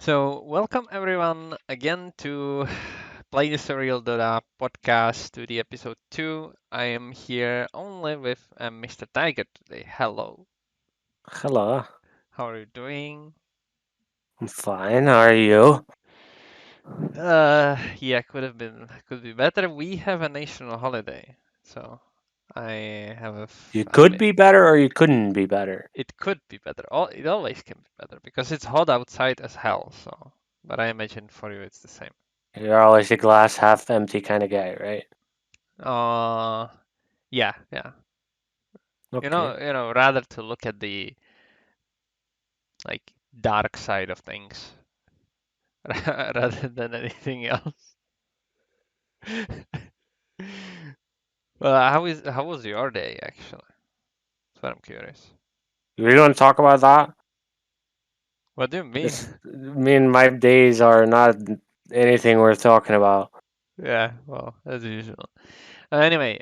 So, welcome everyone again to Play the Surreal Dota podcast to the episode 2. I am here only with Mr. Tiger today. Hello. Hello, How are you doing? I'm fine. How are you? Yeah, could be better. We have a national holiday, so I have a You I could mean, be better or you couldn't be better. it could be better. It always can be better because it's hot outside as hell. So, but I imagine for you it's the same. You're always a glass half empty kind of guy, right? Uh, yeah. Okay. Rather to look at the like dark side of things rather than anything else. Well, how was your day actually? That's what I'm curious. You really want to talk about that? What do you mean? Me and my days are not anything worth talking about. Yeah, well, as usual. Anyway,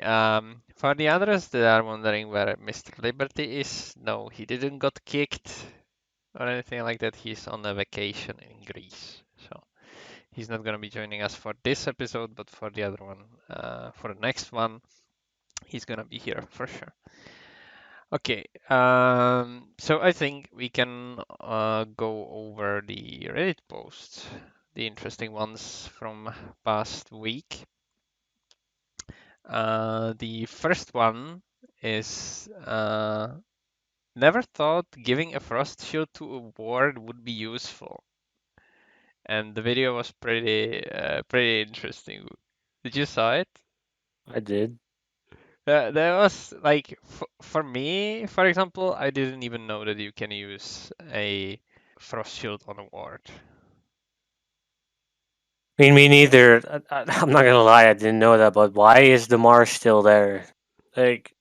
for the others that are wondering where Mr. Liberty is, no, he didn't got kicked or anything like that. He's on a vacation in Greece, so he's not gonna be joining us for this episode, but for the other one, for the next one, he's gonna be here for sure. Okay, so I think we can go over the Reddit posts, the interesting ones from past week. The first one is never thought giving a frost shield to a ward would be useful, and the video was pretty interesting. Did you saw it? I did. There was like for me, for example, I didn't even know that you can use a frost shield on a ward. I mean, me neither. I'm not gonna lie, I didn't know that, but why is the Marsh still there? Like,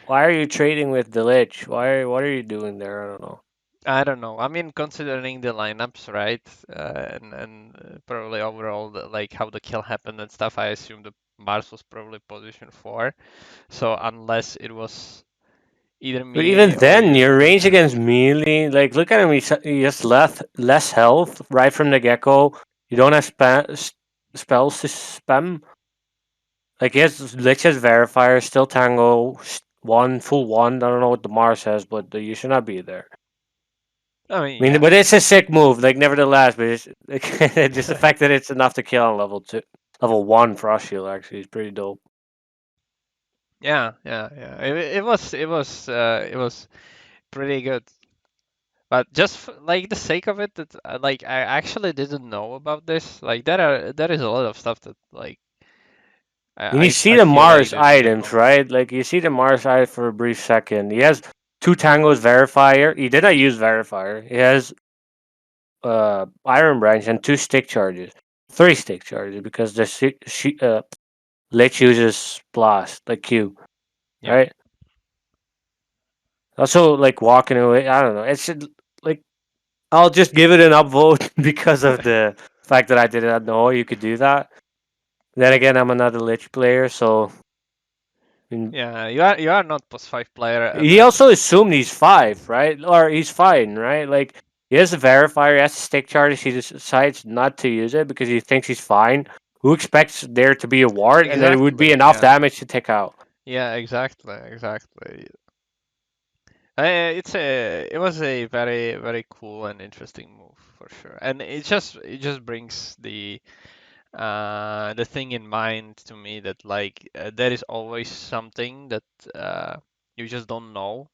why are you trading with the Lich? What are you doing there? I don't know. I don't know. I mean, considering the lineups, right, and probably overall like how the kill happened and stuff, I assume the Mars was probably position 4. So unless it was either But even me or then, your you, range against melee, like look at him, he just less health right from the get go. You don't have spells to spam. Like he has Lich's Verifier, still Tango, one full one. I don't know what the Mars says, but you should not be there. I mean, I mean, yeah, but it's a sick move, like nevertheless. But it's just the fact that it's enough to kill on level 2, level 1 Frostshield actually is pretty dope. yeah. It was pretty good. But just like the sake of it, that like I actually didn't know about this. Like there is a lot of stuff that like And you see I the feel like Mars that you didn't items, know. right? Like you see the Mars item for a brief second. He has two Tangos Verifier. He did not use Verifier. He has Iron Branch and two stick charges. Three stick charges because the Lich uses Blast, like Q, Yeah, right? Also, like walking away, I don't know. It's like I'll just give it an upvote because of the fact that I did not know you could do that. Then again, I'm another Lich player, so I mean, yeah. You are not plus 5 player, he also assumed he's 5, right? Or he's fine, right? Like he has a verifier, he has a stick charge. He decides not to use it because he thinks he's fine. Who expects there to be a ward and that it would be exactly. enough Yeah, damage to take out? yeah. Exactly. It was a very cool and interesting move for sure, and it just brings the thing in mind to me that like there is always something that uh, you just don't know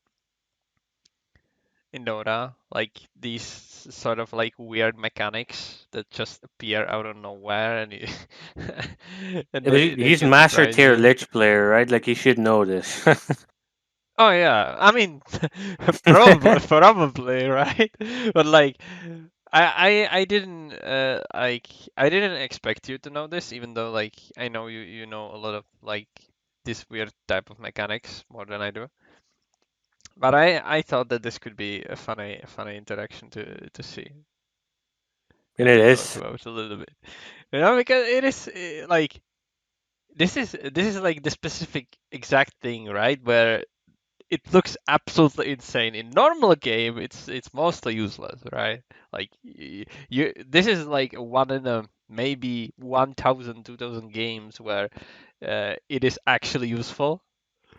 in Dota, like these sort of like weird mechanics that just appear out of nowhere and and Yeah, but they he's can master surprise tier you. Lich player, right? Like he should know this. Oh yeah, I mean, probably, right? But like, I didn't like I didn't expect you to know this, even though like I know you know a lot of like this weird type of mechanics more than I do. But I thought that this could be a funny interaction to see And and it to talk is. about a little bit. Because it is like this is like the specific exact thing, right? Where it looks absolutely insane. In normal game, it's mostly useless, right? Like you this is like one in a maybe 1,000, 2,000 games where it is actually useful.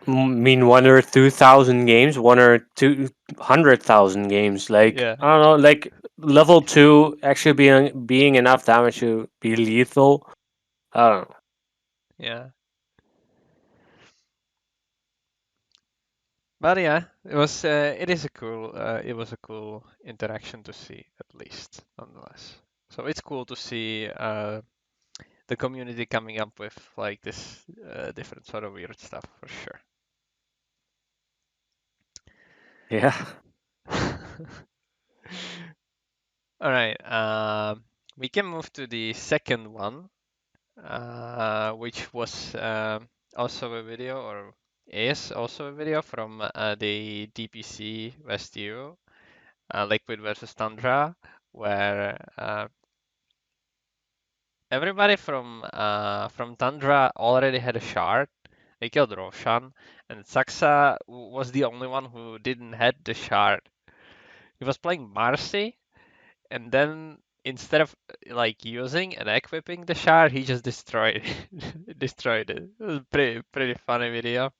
Mean 1 or 2,000 games, 1 or 200,000 games. Like Yeah, I don't know, like level 2 actually being enough damage to be lethal. I don't know. yeah. But yeah, it was a cool interaction to see, at least, nonetheless. So it's cool to see the community coming up with like this different sort of weird stuff for sure. Yeah. All right, we can move to the second one, which was also a video, or is also a video from the DPC West EU, Liquid versus Tundra, where everybody from Tundra already had a shard. They killed Roshan, and Saksa was the only one who didn't had the shard. He was playing Marci, and then instead of like using and equipping the shard, he just destroyed destroyed it. It was pretty funny video.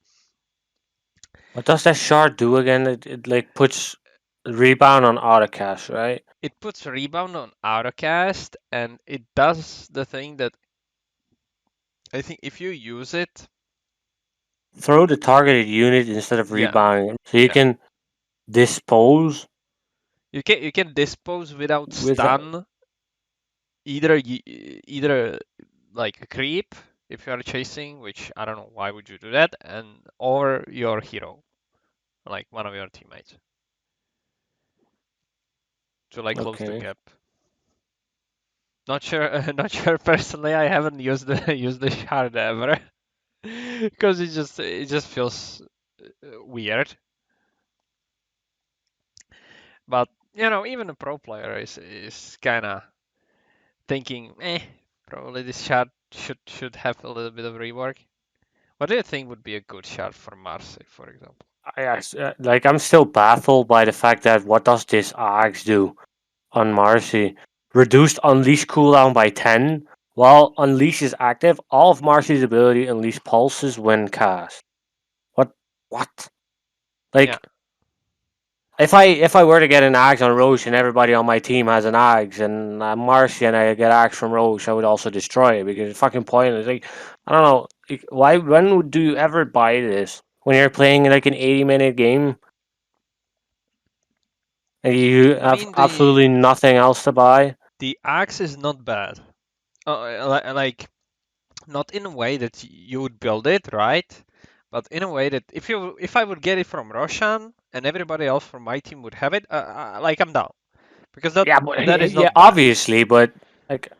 What does that shard do again? It like puts rebound on autocast, right? It puts rebound on autocast, and it does the thing that I think if you use it, Throw the targeted unit instead of yeah, rebounding, so you yeah, can dispose you can dispose without with. stun either like a creep if you are chasing, which I don't know why would you do that, and or your hero, like one of your teammates, to like close the Okay. gap. Not sure, not sure personally. I haven't used the used the shard ever because it just feels weird. But even a pro player is kind of thinking, probably this shard should have a little bit of rework. What do you think would be a good shard for Marci, for example? Like I'm still baffled by the fact that what does this axe do on Marci? Reduced unleash cooldown by 10. While unleash is active, all of Marci's ability unleash pulses when cast. What? What? Yeah, Like if I were to get an axe on Roche and everybody on my team has an axe and I'm Marci and I get axe from Roche, I would also destroy it because it's fucking pointless. Like I don't know. Like, why? Do you ever buy this when you're playing like an 80-minute game? And you I have mean absolutely nothing else to buy. the axe is not bad. Like not in a way that you would build it, right? But in a way that if I would get it from Roshan and everybody else from my team would have it, like I'm down because that Yeah, but that is yeah, not bad. obviously, but like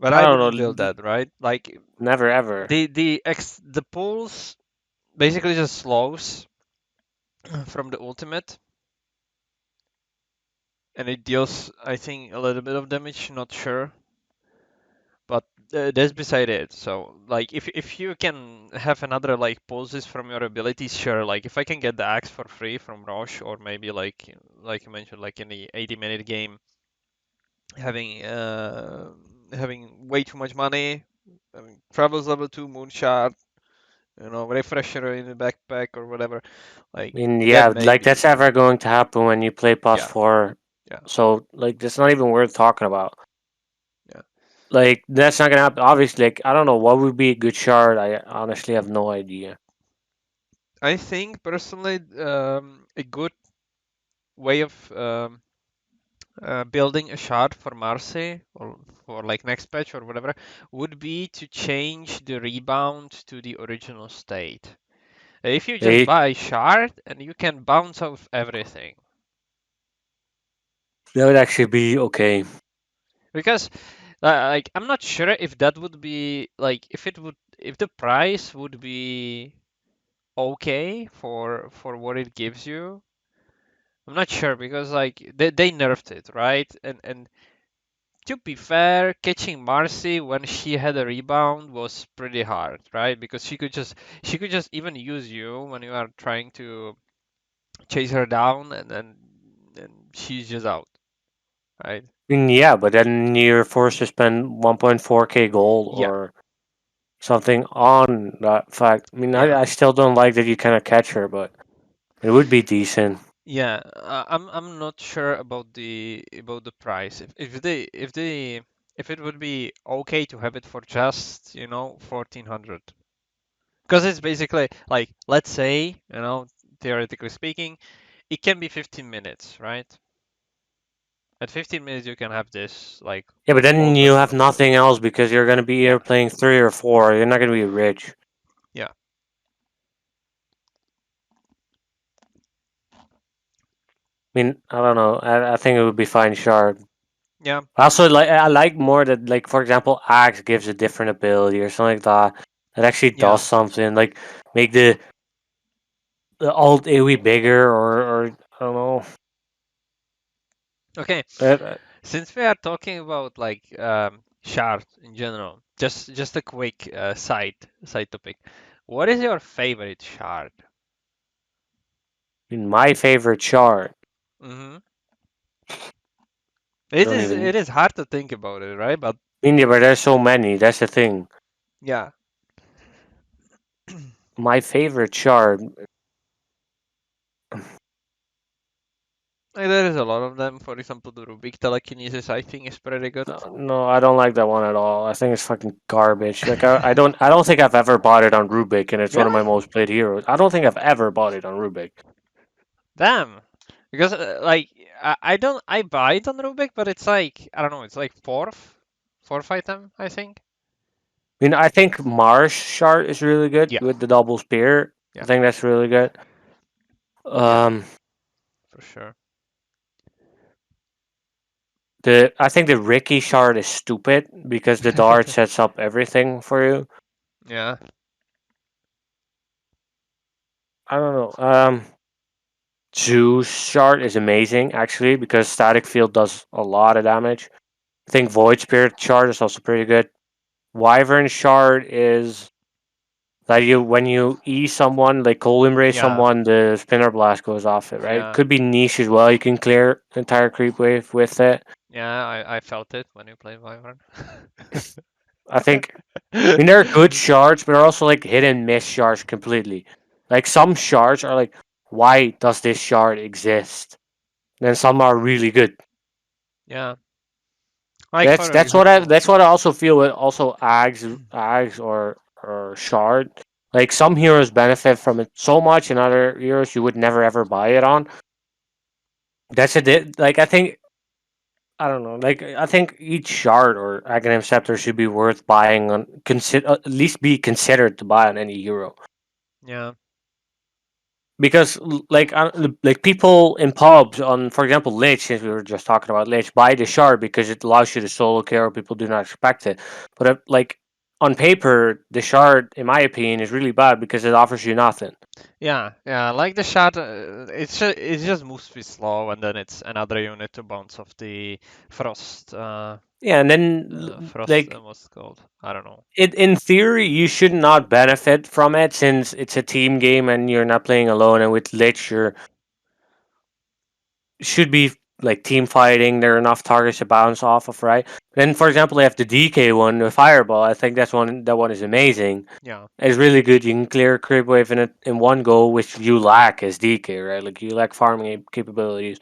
But I I don't wouldn't build know, that, right? Like never ever. the pulls basically just slows from the ultimate, and it deals I think a little bit of damage, not sure, but that's beside it. So like if you can have another like pulses from your abilities, sure. Like if I can get the axe for free from Roche, or maybe like you mentioned, like in the 80-minute game, having having way too much money, I mean, travels level 2 moonshot, refresher in the backpack or whatever, like I mean, then yeah, like maybe. that's ever going to happen when you play plus Yeah, four. yeah, So like that's not even worth talking about. yeah. Like that's not gonna happen. Obviously, like I don't know what would be a good shard. I honestly have no idea. I think personally, a good way of building a shard for Marseille or for like next patch or whatever would be to change the rebound to the original state. If you just They buy shard and you can bounce off everything, that would actually be okay. because like I'm not sure if that would be like if the price would be okay for what it gives you. I'm not sure because like they nerfed it, right? And to be fair, catching Marci when she had a rebound was pretty hard, right? Because she could just even use you when you are trying to chase her down, and then she's just out, right? Yeah, but then you're forced to spend 1.4k gold Yeah, or something on that fact. I mean, yeah, I still don't like that you cannot catch her, but it would be decent. yeah. I'm not sure about the price. If it would be okay to have it for just 1400, because it's basically like, let's say, theoretically speaking, it can be 15 minutes, right? At 15 minutes you can have this like Yeah, but then you almost have nothing else because you're gonna be yeah, either playing 3 or 4. You're not gonna be rich. yeah, I mean, I don't know. I think it would be fine shard. yeah, I also I like more that, like, for example, axe gives a different ability or something like that. That actually yeah. does something, like make the alt AoE bigger, or I don't know. Okay, Uh, since we are talking about like shards in general, just a quick side topic. What is your favorite shard? my favorite shard. Hmm. I It don't is even. it is hard to think about it, right? But Yeah, but there's so many. That's the thing. yeah, My favorite shard. like, there is a lot of them. For example, the Rubik telekinesis, I think, is pretty good. No, I don't like that one at all. I think it's fucking garbage. Like I don't think I've ever bought it on Rubik, and it's one of my Really? most played heroes. I don't think I've ever bought it on Rubik. Damn. Because like I buy it on Rubik, but it's like, I don't know, it's like fourth item, I think. I mean, I think Marsh shard is really good Yeah, with the double spear. I yeah, think that's really good. yeah, Um, for sure. the I think the Ricky shard is stupid because the dart sets up everything for you. Yeah, I don't know. Zeus shard is amazing actually because static field does a lot of damage. I think Void Spirit shard is also pretty good. Wyvern shard is that you when you E someone, like cold embrace yeah, someone, the spinner blast goes off it, right? yeah, Could be niche as well. You can clear entire creep wave with it. yeah. I felt it when you played Wyvern. I think I mean they're good shards, but they're also like hit and miss shards completely. Like some shards are like, why does this shard exist? And then some are really good. Yeah, like That's for that's what I example. that's what I also feel with also Ags or Shard. Like some heroes benefit from it so much, and other heroes you would never ever buy it on. That's like I don't know. Like I think each shard or Aghanim Scepter should be worth buying on consider at least be considered to buy on any hero. Yeah, Because like people in pubs on, for example, Lich, since we were just talking about Lich, buy the shard because it allows you to solo kill. People do not expect it, but like on paper, the shard, in my opinion, is really bad because it offers you nothing. yeah, yeah. Like the shot, it just moves pretty slow, and then it's another unit to bounce off the frost. Yeah, and then Frost. like What's it called? I don't know. it in theory, you should not benefit from it since it's a team game and you're not playing alone. And with Lich, you're should be like team fighting. There are enough targets to bounce off of, right? Then, for example, they have the DK one, the Fireball. I think that one is amazing. Yeah, It's really good. You can clear a creep wave in one go, which you lack as DK, right? Like you lack farming capabilities.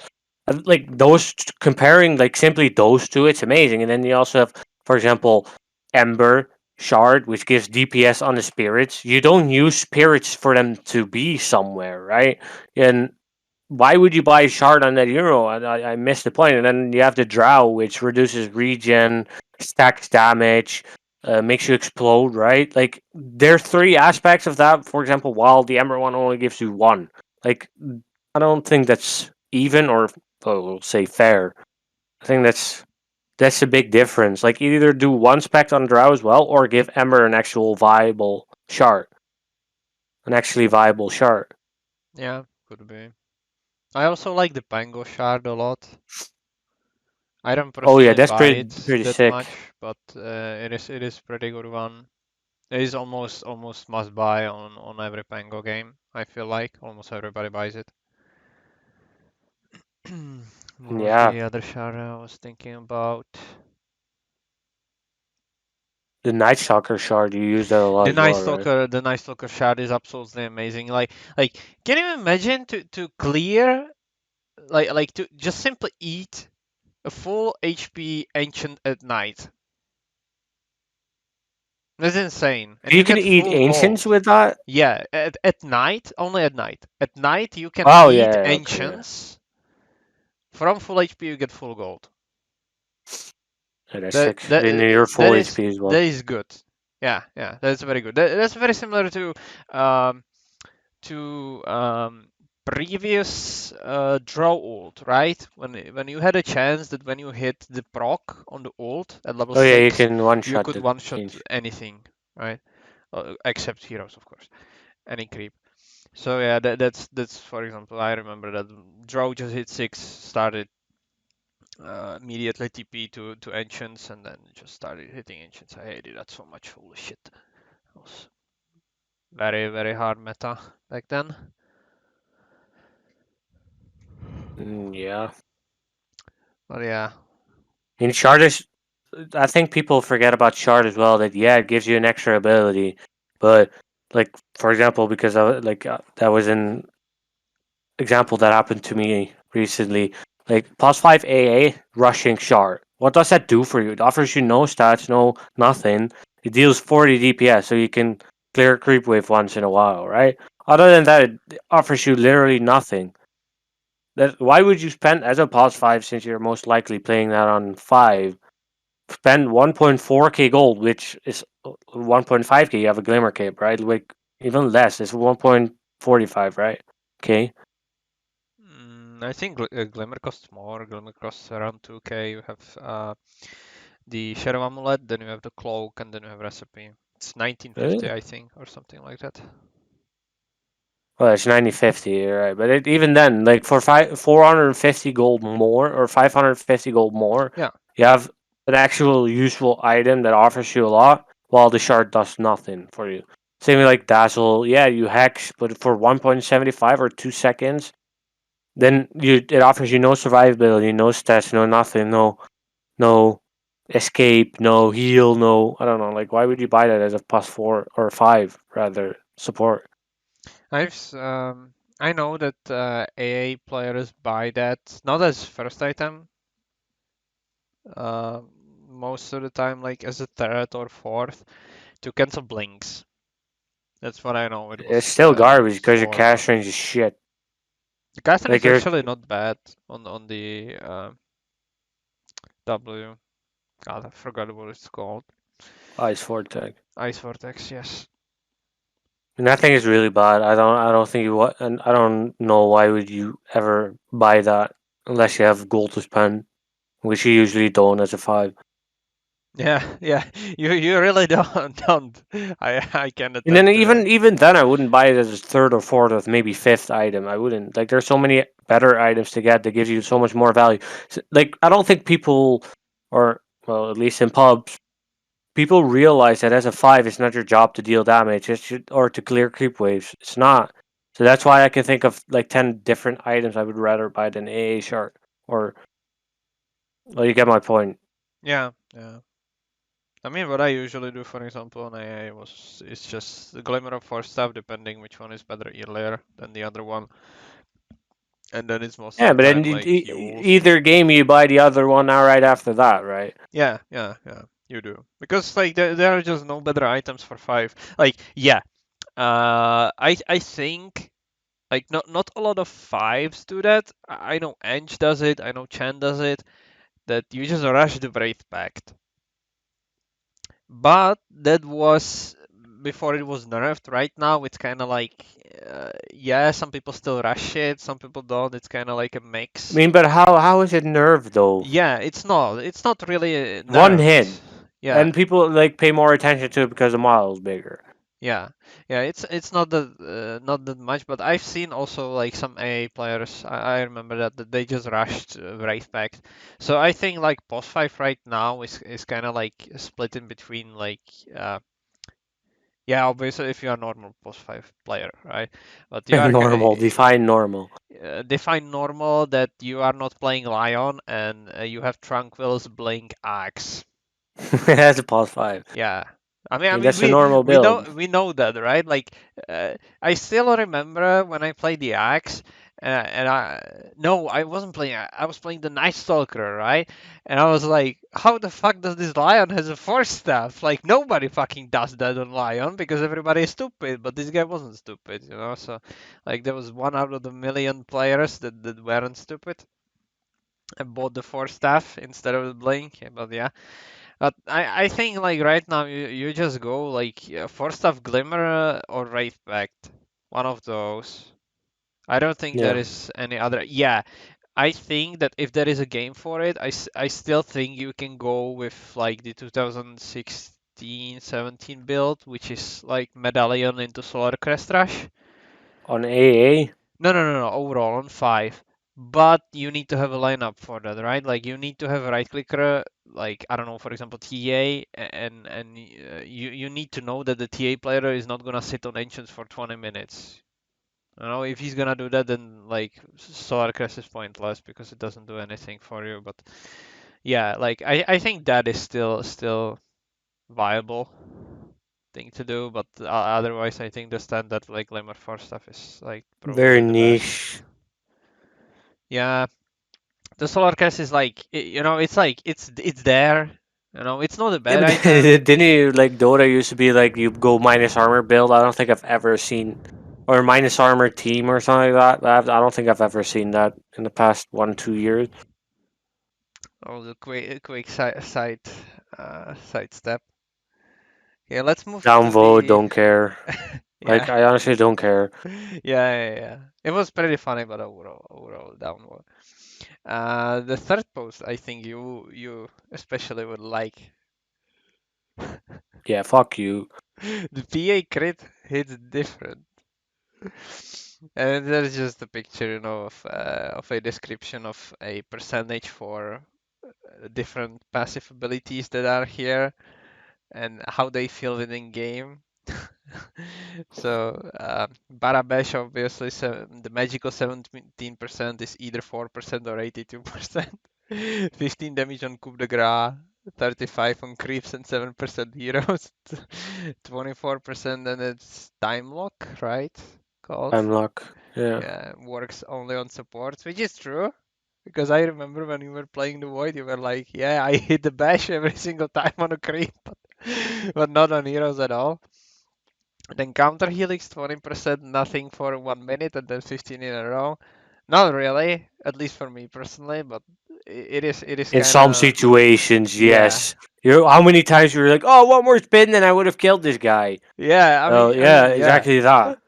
Like those comparing like simply those two, it's amazing. And then you also have, for example, Ember Shard, which gives DPS on the spirits. You don't use spirits for them to be somewhere, right? And why would you buy a shard on that hero? I missed the point. And then you have the Drow, which reduces regen, stacks damage, makes you explode, right? Like, there are three aspects of that, for example, while the Ember one only gives you one. Like, I don't think that's even or, we'll say, fair. I think that's a big difference. Like, either do one spec on Drow as well, or give Ember an actually viable shard. yeah, could be. I also like the Pango shard a lot. I don't Oh yeah, personally that's buy pretty it pretty that sick. much, but it is pretty good one. It is almost must buy on every Pango game. I feel like almost everybody buys it. What was Yeah, the other shard I was thinking about? the Night Stalker shard you use that a lot The as Night well, right? Stalker, the Night Stalker shard is absolutely amazing. Like, can you imagine to clear like to just simply eat a full HP ancient at night? That's insane, and You you can get eat full ancients gold. with that. Yeah, at night, only at night. At night, you can Oh eat yeah, okay, yeah. ancients. From full HP, you get full gold. Yeah, that's That sick. that And then you're that full is HP as that well. is good. Yeah, that's very good. That's very similar um, to previous draw ult, right? When you had a chance that when you hit the proc on the ult at level Oh yeah, you 6, can one you shot could the one shot ancient. anything, right? Except heroes, of course, any creep. So yeah, that's for example, I remember that draw just hit 6, started immediately TP to ancients, and then just started hitting ancients. I hated that so much. Holy shit, it was very hard meta back then. Yeah. But yeah, In shard is, I think people forget about shard as well. That yeah, it gives you an extra ability, but like for example, because that was an example that happened to me recently. Like +5 AA rushing shard. What does that do for you? It offers you no stats, no nothing. It deals 40 DPS, so you can clear a creep wave once in a while, right? Other than that, it offers you literally nothing. That why would you spend as a +5 since you're most likely playing that on 5? Spend 1.4k gold, which is 1.5k. You have a glimmer cape, right? Like even less. It's 1.45, right? Okay. I think Glimmer costs more. Glimmer costs around 2k. You have the Shadow Amulet, then you have the Cloak, and then you have Recipe. It's 1950, Really? I think, or something like that. Well, it's 9050, right? But even then, like for 450 gold more or 550 gold more, Yeah. you have an actual useful item that offers you a lot, while the shard does nothing for you. Same with like Dazzle, yeah, you hex, but for 1.75 or 2 seconds, then it offers you no survivability, no stats, no nothing, no escape, no heal, no I don't know. Like, why would you buy that as a +4 or 5 rather support? I know that AA players buy that not as first item, uh, most of the time, like as a third or fourth, to cancel blinks. That's what I know. It's still It garbage was because your for, cash but range is shit. the Castle Like is your actually not bad on the W. God, I forgot what it's called. Ice Vortex. Ice Vortex, yes. And that thing is really bad. I don't think you what and I don't know why would you ever buy that unless you have gold to spend, which you usually don't as a 5. Yeah. You really don't. I can And then attest to that. even then I wouldn't buy it as a third or fourth or maybe fifth item. I wouldn't. Like there's so many better items to get that gives you so much more value. Like I don't think people or well at least in pubs people realize that as a 5 it's not your job to deal damage or to clear creep waves. It's not. So that's why I can think of like 10 different items I would rather buy than AA shard or well you get my point. Yeah. I mean, what I usually do, for example, on AA was it's just the Glimmer of Force stuff, depending which one is better earlier than the other one, and then it's most of Yeah, the but then time like Yules. either game you buy the other one now right after that, right? Yeah. You do because like there are just no better items for 5. Like yeah, I think like not a lot of 5s do that. I know Ench does it. I know Chen does it. That you just rush the Wraith Pact. But that was before it was nerfed. Right now, it's kind of like, yeah, some people still rush it, some people don't. It's kind of like a I mix. mean, but how is it nerfed though? Yeah, it's not. It's not really One hit, nerfed. Yeah, and people like pay more attention to it because the model is bigger. Yeah, yeah, it's not that much, but I've seen also like some AA players. I remember that they just rushed right back. So I think like post five right now is kind of like split in between like yeah, obviously if you are normal post five player, right? But you are Normal, define normal. define normal that you are not playing Lion and you have Tranquil's Blink Axe. That's a pause 5. Yeah. I Yeah, mean, that's a normal build. we know that, right? Like, I still remember when I played the Axe, and I no, I wasn't playing. I was playing the Night Stalker, right? And I was like, how the fuck does this Lion has a force staff? Like, nobody fucking does that on Lion because everybody is stupid, but this guy wasn't stupid, you know? So, like, there was one out of the million players that weren't stupid and bought the force staff instead of the Blink. But yeah. But I think like right now you just go like first off Glimmer or Wraith Pact, one of those. I don't think there Yeah. is any other. Yeah, I think that if there is a game for it, I still think you can go with like the 2016-17 build, which is like Medallion into Solar Crest Rush. On AA, No. Overall on five. But you need to have a lineup for that, right? Like you need to have a right clicker, like I don't know, for example, TA, and you need to know that the TA player is not gonna sit on ancients for 20 minutes. You know, if he's gonna do that, then like Solar Crest is pointless because it doesn't do anything for you. But yeah, like I think that is still viable thing to do. But otherwise, I think the standard like Lemur 4 stuff is like very probably the best. niche. Yeah, the solar cast is like you know it's like it's there. You know, it's not a Yeah, bad but item. didn't you like Dota used to be like you go minus armor build? I don't think I've ever seen or minus armor team or something like that. I don't think I've ever seen that in the past 1 2 years. Oh, the quick side step. Yeah, let's move to Downvote, the don't care. yeah Like I honestly don't care. yeah. It was pretty funny, but overall downward. The third post I think you especially would like. Yeah, fuck you. The PA crit hits different. And there's just a picture, you know, of a description of a percentage for different passive abilities that are here and how they feel within game. So Barabesh obviously the magical 17% is either 4% or 82%. 15 damage on coup de grace, 35 on creeps and 7% heroes, 24% and it's time lock, right? Called. I'm luck. Yeah. Yeah, works only on supports, which is true. Because I remember when you were playing the Void, you were like, yeah, I hit the bash every single time on a creep, but not on heroes at all. Then counter helix 20%, nothing for 1 minute, and then 15 in a row. Not really, at least for me personally, but it is In kind some of situations, yeah, yes. You how many times you were like, oh, one more spin, and I would have killed this guy. yeah. Oh I yeah, mean, yeah, exactly that.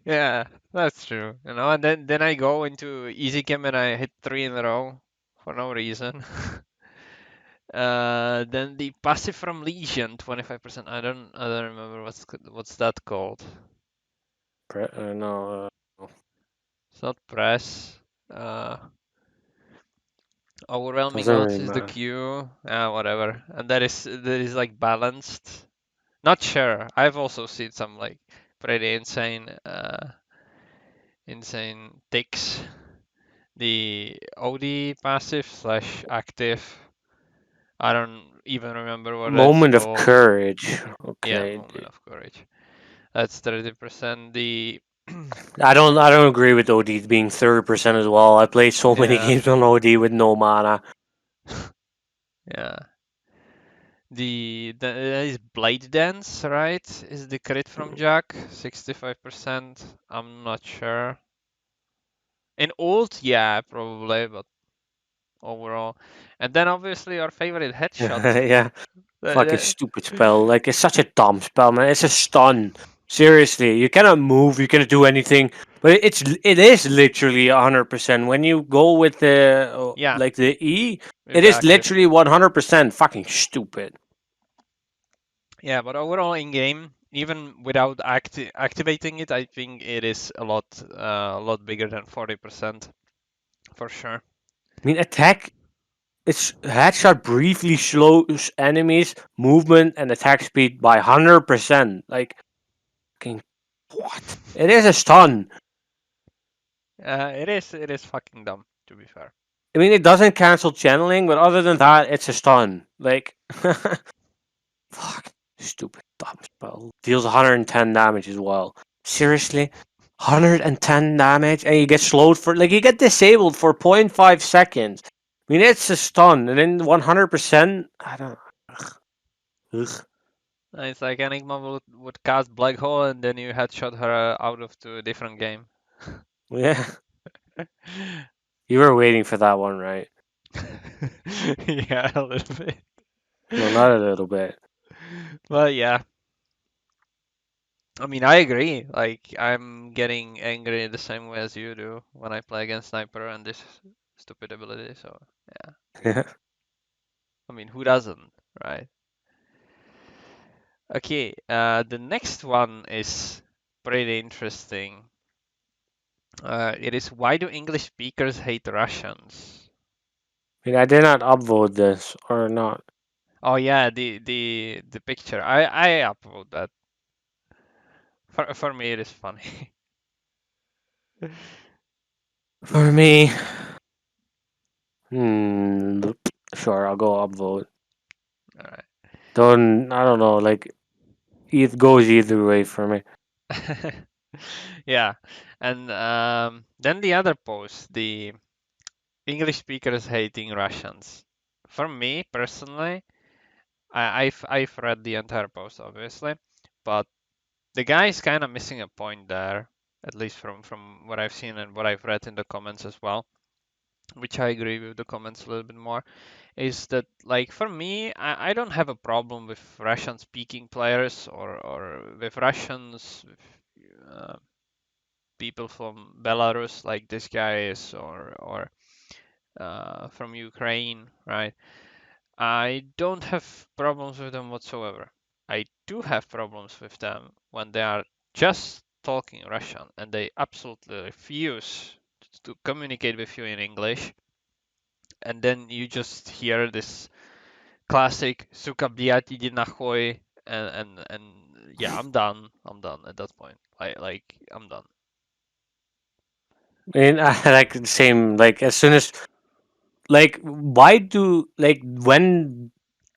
yeah. That's true, you know. And then I go into easy game and I hit three in a row for no reason. Then the passive from Legion, 25%. I don't remember what's that called. No, It's not press. Uh, Overwhelming doesn't odds really is the matter. Q. Whatever. And that is like balanced. Not sure. I've also seen some like pretty insane ticks. The OD passive slash active. I don't even remember what that's Moment of called. courage. Yeah, Okay, moment of courage. That's 30%. The I don't agree with OD being 30% as well. I played so many yeah, games on OD with no mana. yeah. The is Blade Dance, right? Is the crit from Jack 65%? I'm not sure. In ult, yeah, probably, but overall. And then obviously our favorite headshot. Yeah, fucking The- stupid spell. Like it's such a dumb spell, man. It's a stun. Seriously, you cannot move. You cannot do anything. But it is literally 100%. When you go with the yeah, like the E, with it the is active. literally 100% fucking stupid. Yeah, but overall in game, even without activating it, I think it is a lot bigger than 40% for sure. I mean, attack. Its headshot briefly slows enemies' movement and attack speed by 100%. Like, fucking what? It is a stun. It is fucking dumb, to be fair. I mean, it doesn't cancel channeling, but other than that, it's a stun. Like, fuck, stupid dumb spell. Deals 110 damage as well. Seriously? 110 damage, and you get slowed for, like, you get disabled for 0.5 seconds. I mean, it's a stun, and then 100%. I don't. Ugh. It's like Enigma would cast Black Hole and then you headshot her out of to a different game. Yeah. You were waiting for that one, right? Yeah, a little bit. Well, not a little bit. But yeah, I mean, I agree. Like, I'm getting angry the same way as you do when I play against Sniper and this stupid ability. So, yeah. I mean, who doesn't, right? Okay, the next one is pretty interesting. It is why do English speakers hate Russians? I mean, I did not upvote this or not. Oh yeah, the picture. I upload that. For me, it is funny. For me, sure, I'll go upvote. All right. I don't know, like, it goes either way for me. Yeah, and then the other post, the English speakers hating Russians. For me personally, I've read the entire post obviously, but the guy is kind of missing a point there, at least from what I've seen and what I've read in the comments as well, which I agree with the comments a little bit more. Is that like for me, I don't have a problem with Russian speaking players or with Russians, with, people from Belarus like this guy is or from Ukraine, right? I don't have problems with them whatsoever. I do have problems with them when they are just talking Russian and they absolutely refuse to communicate with you in English. And then you just hear this classic "Suka блядь, иди нахуй," and yeah, I'm done. I'm done at that point. Like I'm done. I mean, I like the same, like, as soon as, like, why do, like, when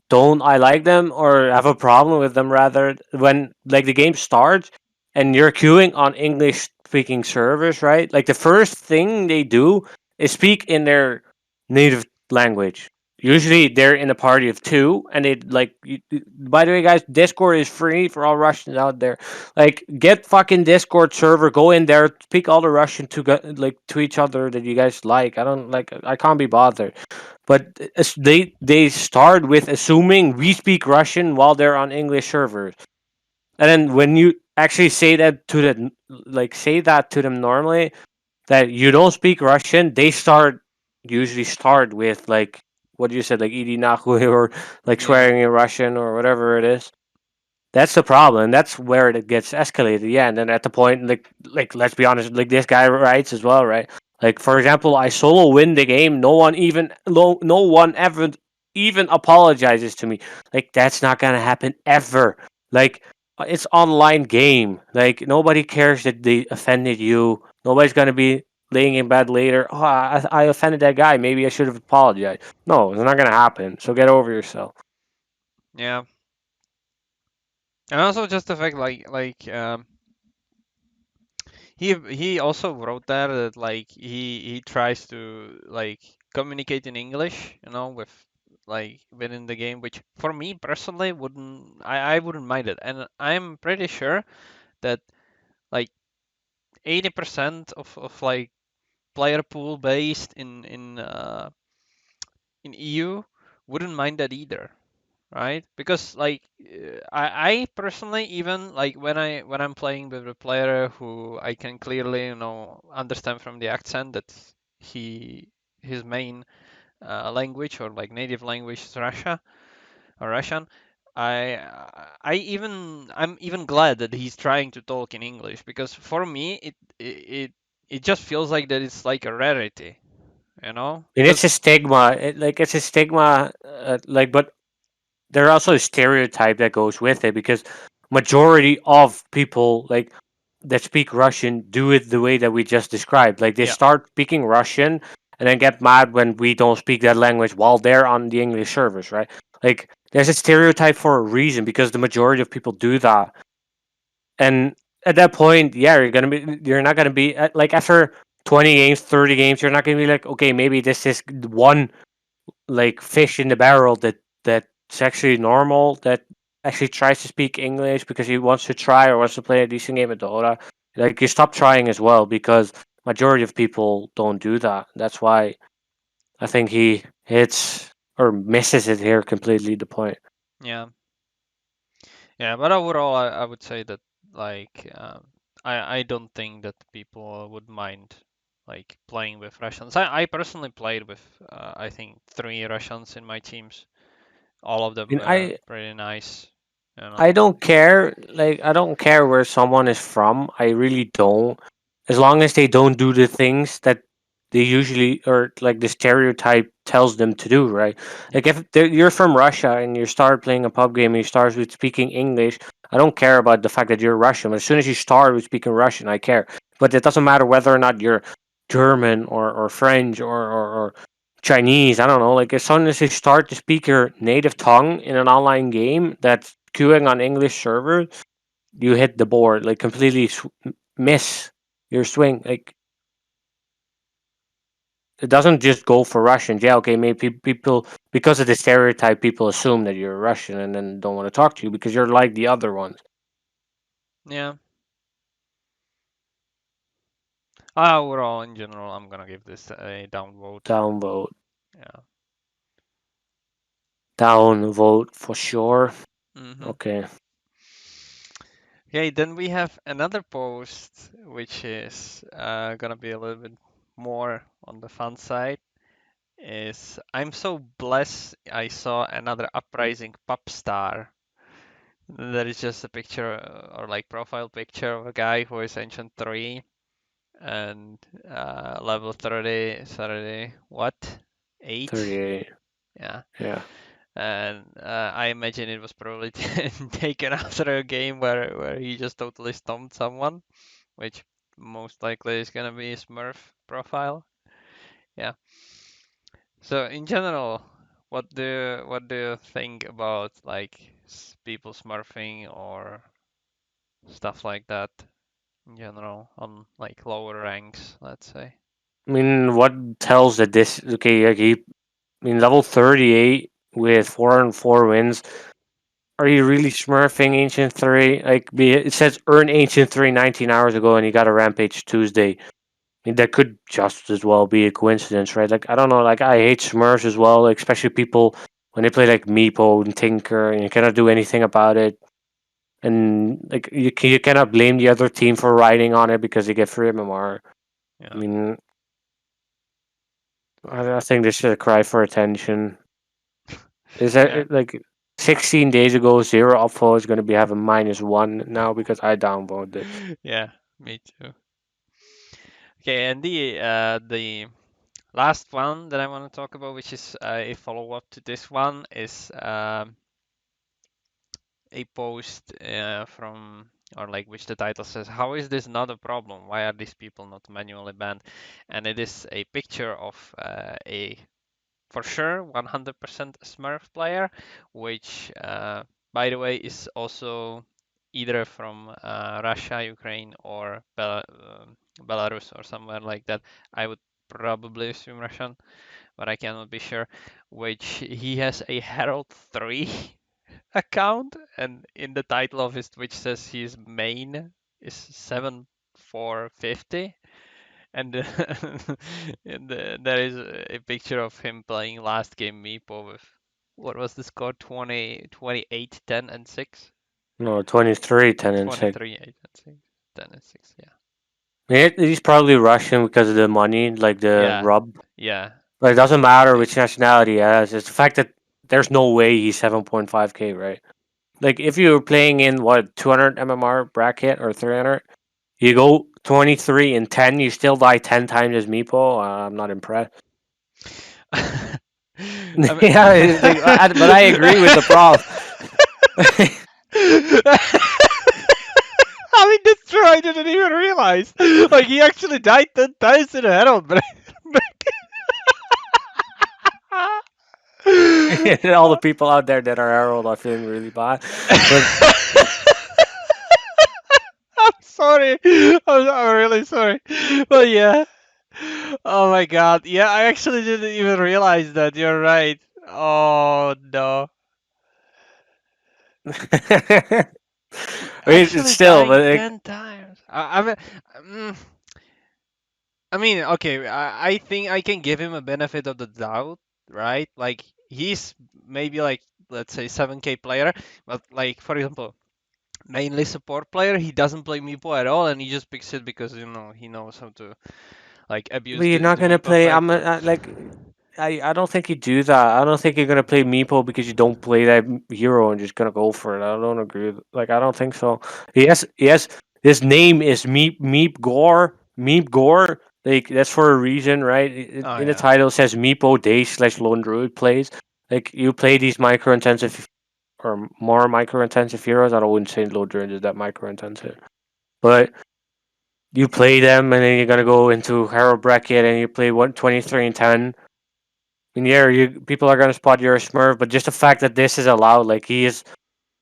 don't I like them or have a problem with them rather when, like, the game starts and you're queuing on English speaking servers, right? Like, the first thing they do is speak in their native language. Usually they're in a party of two, and they, like, by the way, guys, Discord is free for all Russians out there. Like, get fucking Discord server, go in there, speak all the Russian to like to each other that you guys like. I don't like. I can't be bothered. But they start with assuming we speak Russian while they're on English servers, and then when you actually say that to them, like, say that to them normally, that you don't speak Russian, they usually start with, like, what you said, like "idi nахуй" or like Yeah. swearing in Russian or whatever it is. That's the problem. That's where it gets escalated. Yeah, and then at the point, like let's be honest, like this guy writes as well, right? Like, for example, I solo win the game. No one ever even apologizes to me. Like, that's not gonna happen ever. Like, it's online game. Like, nobody cares that they offended you. Nobody's gonna be laying in bed later. Oh, I offended that guy. Maybe I should have apologized. No, it's not gonna happen. So get over yourself. Yeah. And also just the fact he also wrote there that like he tries to like communicate in English, with like within the game, which for me personally I wouldn't mind it. And I'm pretty sure that like 80% of like player pool based in EU wouldn't mind that either, right? Because like I personally even like when I'm playing with a player who I can clearly understand from the accent that he his main language or like native language is Russian. I'm even glad that he's trying to talk in English because for me it just feels like that it's like a rarity, you know? And it's Because a stigma. It's a stigma. But there's also a stereotype that goes with it because majority of people that speak Russian do it the way that we just described. Like they yeah, start speaking Russian and then get mad when we don't speak that language while they're on the English servers, right? Like there's a stereotype for a reason because the majority of people do that. And at that point, yeah, you're not gonna be like after 20 games, 30 games, you're not gonna be like, okay, maybe this is one like fish in the barrel that's actually normal that actually tries to speak English because he wants to try or wants to play a decent game of Dota. Like you stop trying as well because majority of people don't do that. That's why I think he hits or misses it here completely the point. yeah, yeah. But overall, I would say that like I don't think that people would mind like playing with Russians. I personally played with I think 3 Russians in my teams. All of them And were I pretty nice, you I know. don't care. Like I don't care where someone is from. I really don't. As long as they don't do the things that they usually or like the stereotype tells them to do, right? Yeah, Like if you're from Russia and you start playing a pub game and you start with speaking English, I don't care about the fact that you're Russian. But as soon as you start with speaking Russian, I care. But it doesn't matter whether or not you're German or French or Chinese. I don't know. Like as soon as you start to speak your native tongue in an online game that's queuing on English servers, you hit the board like completely miss your swing. Like it doesn't just go for Russians. Yeah, okay, maybe people because of the stereotype, people assume that you're Russian and then don't want to talk to you because you're like the other ones. yeah. Overall, in general, I'm gonna give this a downvote. Downvote, Yeah. downvote for sure. hmm Okay, Okay, then we have another post which is gonna be a little bit more on the fun side. Is I'm so blessed I saw another Uprising pubstar. There is just a picture or like profile picture of a guy who is Ancient 3 and level 30, what? 8? 38. Yeah. Yeah. And I imagine it was probably taken after a game where he just totally stomped someone, which most likely is gonna be a Smurf profile. Yeah. So in general, what do you think about like people smurfing or stuff like that in general on like lower ranks, let's say? I mean, what tells that this okay? Like I mean, level 38 with 4-4 wins. Are you really smurfing Ancient 3? Like, it says earn Ancient 3 19 hours ago and you got a Rampage Tuesday. I mean, that could just as well be a coincidence, right? Like, I don't know. Like, I hate Smurfs as well, like, especially people when they play like Meepo and Tinker and you cannot do anything about it. And, like, you cannot blame the other team for riding on it because they get free MMR. I Yeah. mean, I think this is a cry for attention. Is that Yeah. like 16 days ago, Zero Upfall is going to be having -1 now because I downvoted it. Yeah, me too. Okay, and the last one that I want to talk about, which is a follow-up to this one, is a post from or like which the title says, "How is this not a problem? Why are these people not manually banned?" And it is a picture of a for sure 100% Smurf player, which by the way is also either from Russia, Ukraine, or Belarus or somewhere like that. I would probably assume Russian, but I cannot be sure. Which he has a Herald 3 account, and in the title of his Twitch says his main is 7450, and, and there is a picture of him playing last game Meepo with what was the score? 20, 28, 10, and 6? No, 23, 10 and 6. 23, 8, and 6. 10 and 6, yeah. He's probably Russian because of the money, like the Yeah, rub. yeah, But it doesn't matter which basically. nationality he has. It's the fact that there's no way he's 7.5k, right? like if you're playing in what 200 MMR bracket or 300, you go 23 and 10, you still die 10 times as Meepo. I'm not impressed. I mean, Yeah, like, but I agree with the prof. I mean, that's true. I didn't even realize. Like, he actually died 10 times in a Herald, but. All the people out there that are Herald are feeling really bad, but I'm sorry. I'm really sorry. But yeah. Oh my god. Yeah, I actually didn't even realize that. You're right. Oh no. I mean, it's Actually still, dying but like, 10 times. I mean, mm, I mean, okay, I think I can give him a benefit of the doubt, right? Like, he's maybe like, let's say 7K player, but like, for example, mainly support player, he doesn't play Meepo at all, and he just picks it because, he knows how to, like, but abuse you're the not gonna Meepo play. effect. Like, I don't think you do that. I don't think you're gonna play Meepo because you don't play that hero and just gonna go for it. I don't agree. Like, I don't think so. Yes. His name is Meep Gore. Like, that's for a reason, right? Oh, In the yeah. title it says Meepo Day/Lone Druid plays. Like, you play these micro intensive or more micro intensive heroes. I wouldn't say Lone Druid is that micro intensive, but you play them and then you're gonna go into Hero bracket and you play 123 and 10. And yeah, people are gonna spot you're a Smurf, but just the fact that this is allowed, like he is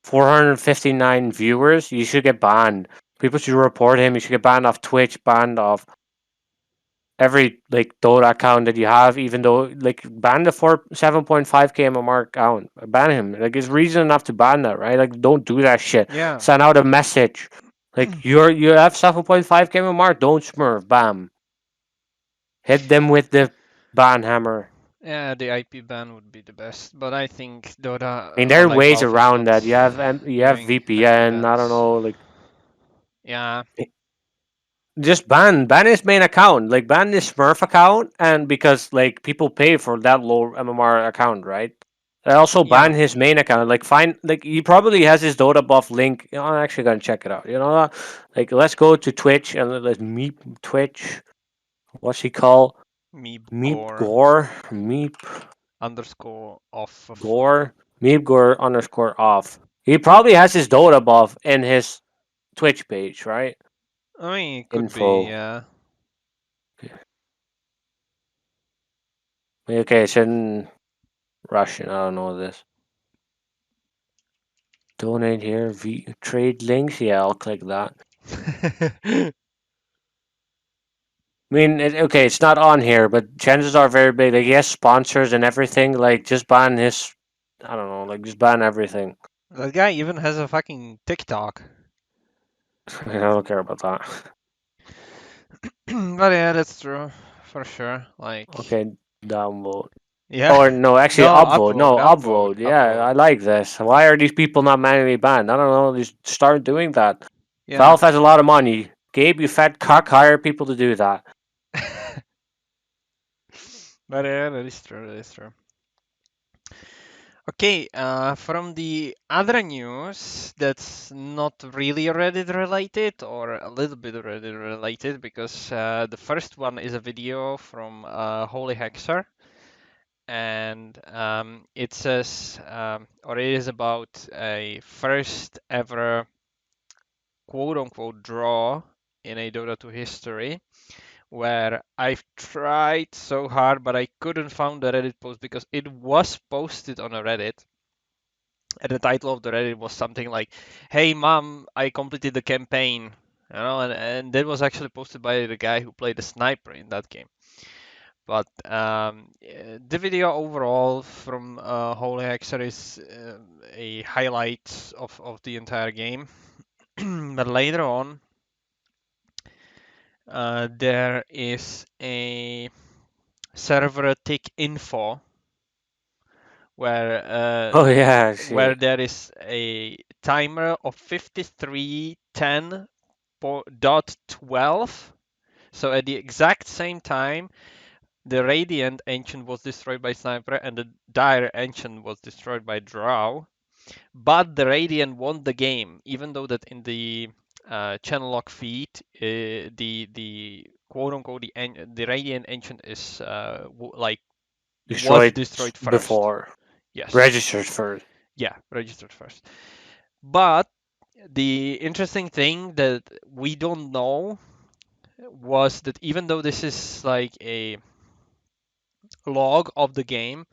459 viewers, you should get banned. People should report him. You should get banned off Twitch, banned off every like Dota account that you have, even though like ban the 7.5k MMR account. Ban him. Like it's reason enough to ban that, right? Like don't do that shit. Yeah. Send out a message. Like you have 7.5k MMR, don't Smurf, bam. Hit them with the ban hammer. Yeah, the IP ban would be the best, but I think I mean, Dota, there or are like ways Valve, is around not that. You have doing IP VPN. I don't bans. know, like Yeah, just ban his main account, like ban his Smurf account, and because like people pay for that low MMR account, right? I also yeah, ban his main account. Like find like he probably has his Dota buff link. I'm actually gonna check it out. Like let's go to Twitch and let's meet Twitch. What's he called? Meep Meep Gore Gore. Meep underscore off of. Gore. Meep Gore underscore off. He probably has his Dota buff in his Twitch page, right? I mean, it could be, Info. yeah. Okay, it's in Russian. I don't know this. Donate here. Trade links. Yeah, I'll click that. I mean, okay, it's not on here, but chances are very big. Like, he has sponsors and everything. Like, just ban his. I don't know. Like, just ban everything. That guy even has a fucking TikTok. I don't care about that. But yeah, that's true, for sure. Like, Okay, downvote. yeah. Or no, actually, No, upvote. upvote, No, upvote, upvote. Yeah, upvote. I like this. Why are these people not manually banned? I don't know. Just start doing that. Yeah. Valve has a lot of money. Gabe, you fat cock, hire people to do that. But yeah, that is true, that is true. Okay, from the other news that's not really Reddit related, or a little bit Reddit related, because the first one is a video from hOlyhexOr, and it says, or it is about a first ever quote unquote draw in a Dota 2 history, where I've tried so hard, but I couldn't find the Reddit post because it was posted on a Reddit. And the title of the Reddit was something like, "Hey mom, I completed the campaign." And that was actually posted by the guy who played the sniper in that game. But the video overall from hOlyhexOr is a highlight of the entire game. But later on, there is a server tick info where Oh yeah, I see it. there is a timer of 5310.12. So at the exact same time, the Radiant Ancient was destroyed by Sniper and the Dire Ancient was destroyed by Drow. but the Radiant won the game, even though that in the channel log feed, the quote unquote the Radiant Ancient is like was Destroyed destroyed first. before. Yes, Registers first. yeah, registered first. But the interesting thing that we don't know was that even though this is like a log of the game,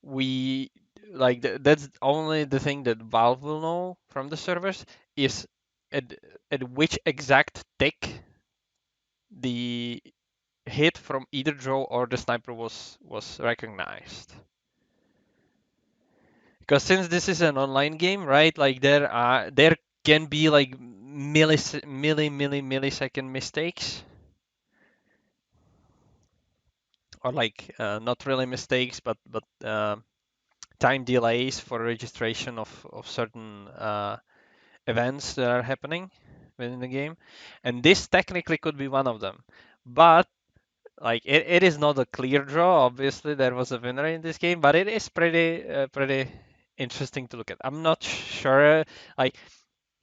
we like that's only the thing that Valve will know from the servers is at at which exact tick the hit from either draw or the sniper was recognized. Because since this is an online game, right? Like there can be like millisecond mistakes, or like not really mistakes, but time delays for registration of certain events that are happening within the game, and this technically could be one of them. But like it is not a clear draw. Obviously, there was a winner in this game, but it is pretty interesting to look at. I'm not sure. Like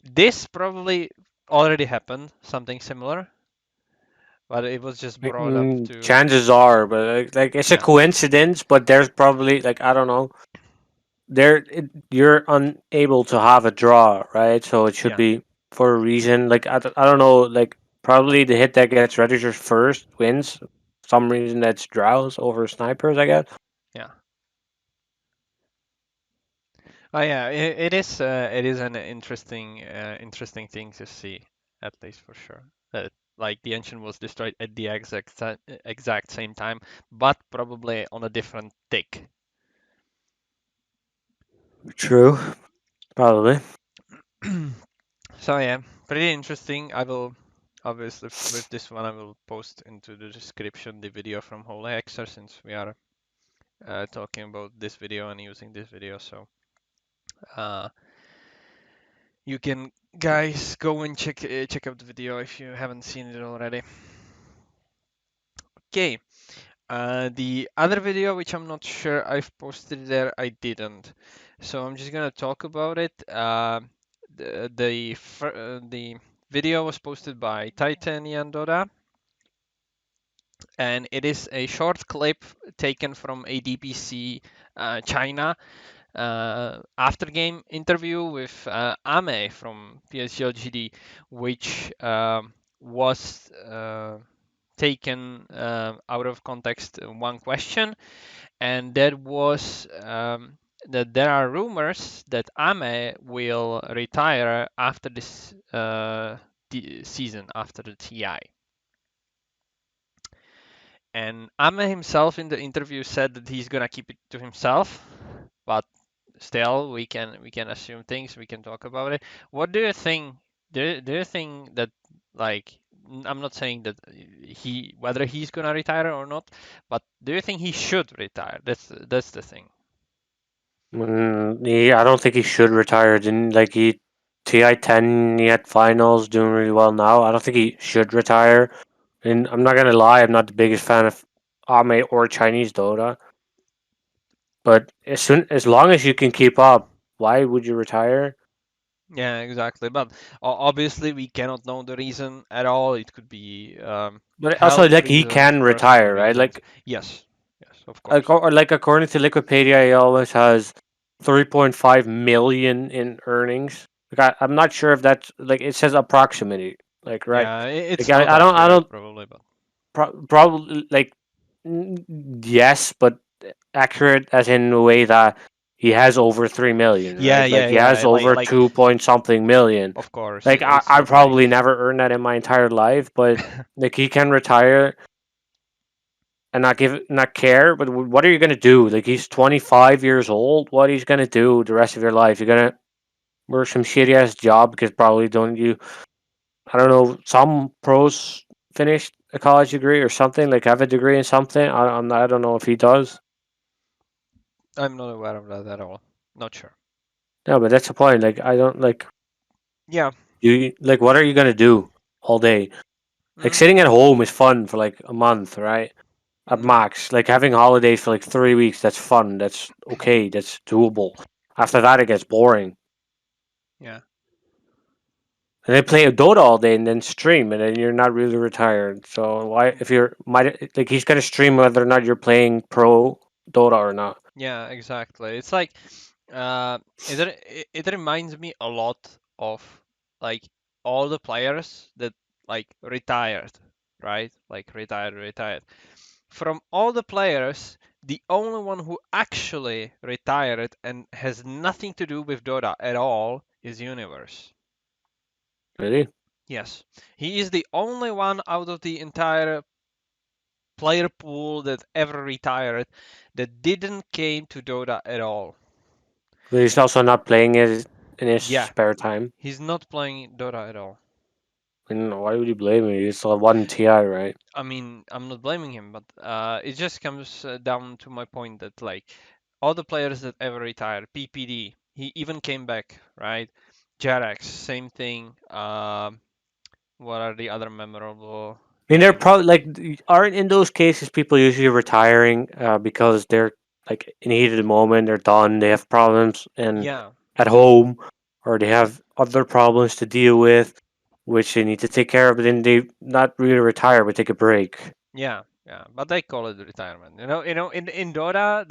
this probably already happened, something similar, but it was just brought up to Chances are, but like it's a yeah, coincidence. But there's probably like I don't know. You're unable to have a draw, right? So it should yeah, be for a reason. Like I don't know. Like probably the hit that gets registered first wins. Some reason that's draws over snipers. I guess. yeah. Oh yeah, it is an interesting thing to see, at least for sure. That like the engine was destroyed at the exact same time, but probably on a different tick. True. Probably. So yeah, pretty interesting. I will obviously with this one I will post into the description the video from hOlyhexOr, since we are talking about this video and using this video. So uh, you can guys go and check out the video if you haven't seen it already. Okay, the other video, which I'm not sure I've posted there, I didn't. So I'm just gonna talk about it. The video was posted by Titaniadota, and it is a short clip taken from a DPC China after game interview with Ame from PSGLGD, which was taken out of context one question, and that was that there are rumors that Ame will retire after this season, after the TI. And Ame himself in the interview said that he's gonna keep it to himself, but still we can assume things, we can talk about it. What do you think? Do you think that like I'm not saying that he whether he's gonna retire or not, but do you think he should retire? That's the thing. I don't think he should retire. Didn't like he TI 10 he had finals doing really well now. I don't think he should retire. And I'm not gonna lie, I'm not the biggest fan of Ame or Chinese Dota. But as long as you can keep up, why would you retire? Yeah, exactly. But obviously we cannot know the reason at all. It could be But also health like he reasons, can personal retire, right? reasons. Yes, yes, of Like course. like according to Wikipedia, he always has 3.5 million in earnings. Like I'm not sure if that's like it says approximately. Like right. Yeah, Like it's not I accurate don't probably, but probably like yes, but accurate as in the way that he has over 3 million, yeah, right? Like yeah, he has yeah. over Like 2 point something million. of course, Like it's I not like probably never earned that in my entire life, but like he can retire and not care. But what are you gonna do? Like he's 25 years old. What he's gonna do the rest of your life? You're gonna work some shitty ass job because probably don't you? I don't know. Some pros finished a college degree or something. Like have a degree in something. I don't know if he does. I'm not aware of that at all. Not sure. No, but that's the point. Like I don't like Yeah. you. Like what are you gonna do all day? Like Mm, sitting at home is fun for like a month, right? At mm. max. Like having holidays for like 3 weeks, that's fun. That's okay. That's doable. After that, it gets boring. Yeah. And they play a Dota all day and then stream, and then you're not really retired. So why, if you're might like he's gonna stream whether or not you're playing pro Dota or not. Yeah, exactly. It's like uh, it reminds me a lot of like all the players that like retired, right? Like retired. From all the players, the only one who actually retired and has nothing to do with Dota at all is Universe. Really? Yes, he is the only one out of the entire player pool that ever retired that didn't came to Dota at all. But he's also not playing it in his Yeah, spare time. he's not playing Dota at all. And why would you blame him? He's still one TI, right? I mean, I'm not blaming him, but it just comes down to my point that like all the players that ever retired, PPD, he even came back, right? Jarax, same thing. What are the other memorable I mean, they're names? probably like aren't in those cases people usually retiring because they're like in the heat of the moment, they're done, they have problems and Yeah, at home, or they have other problems to deal with, which they need to take care of. But then they not really retire, but take a break yeah, but they call it retirement. In Dota,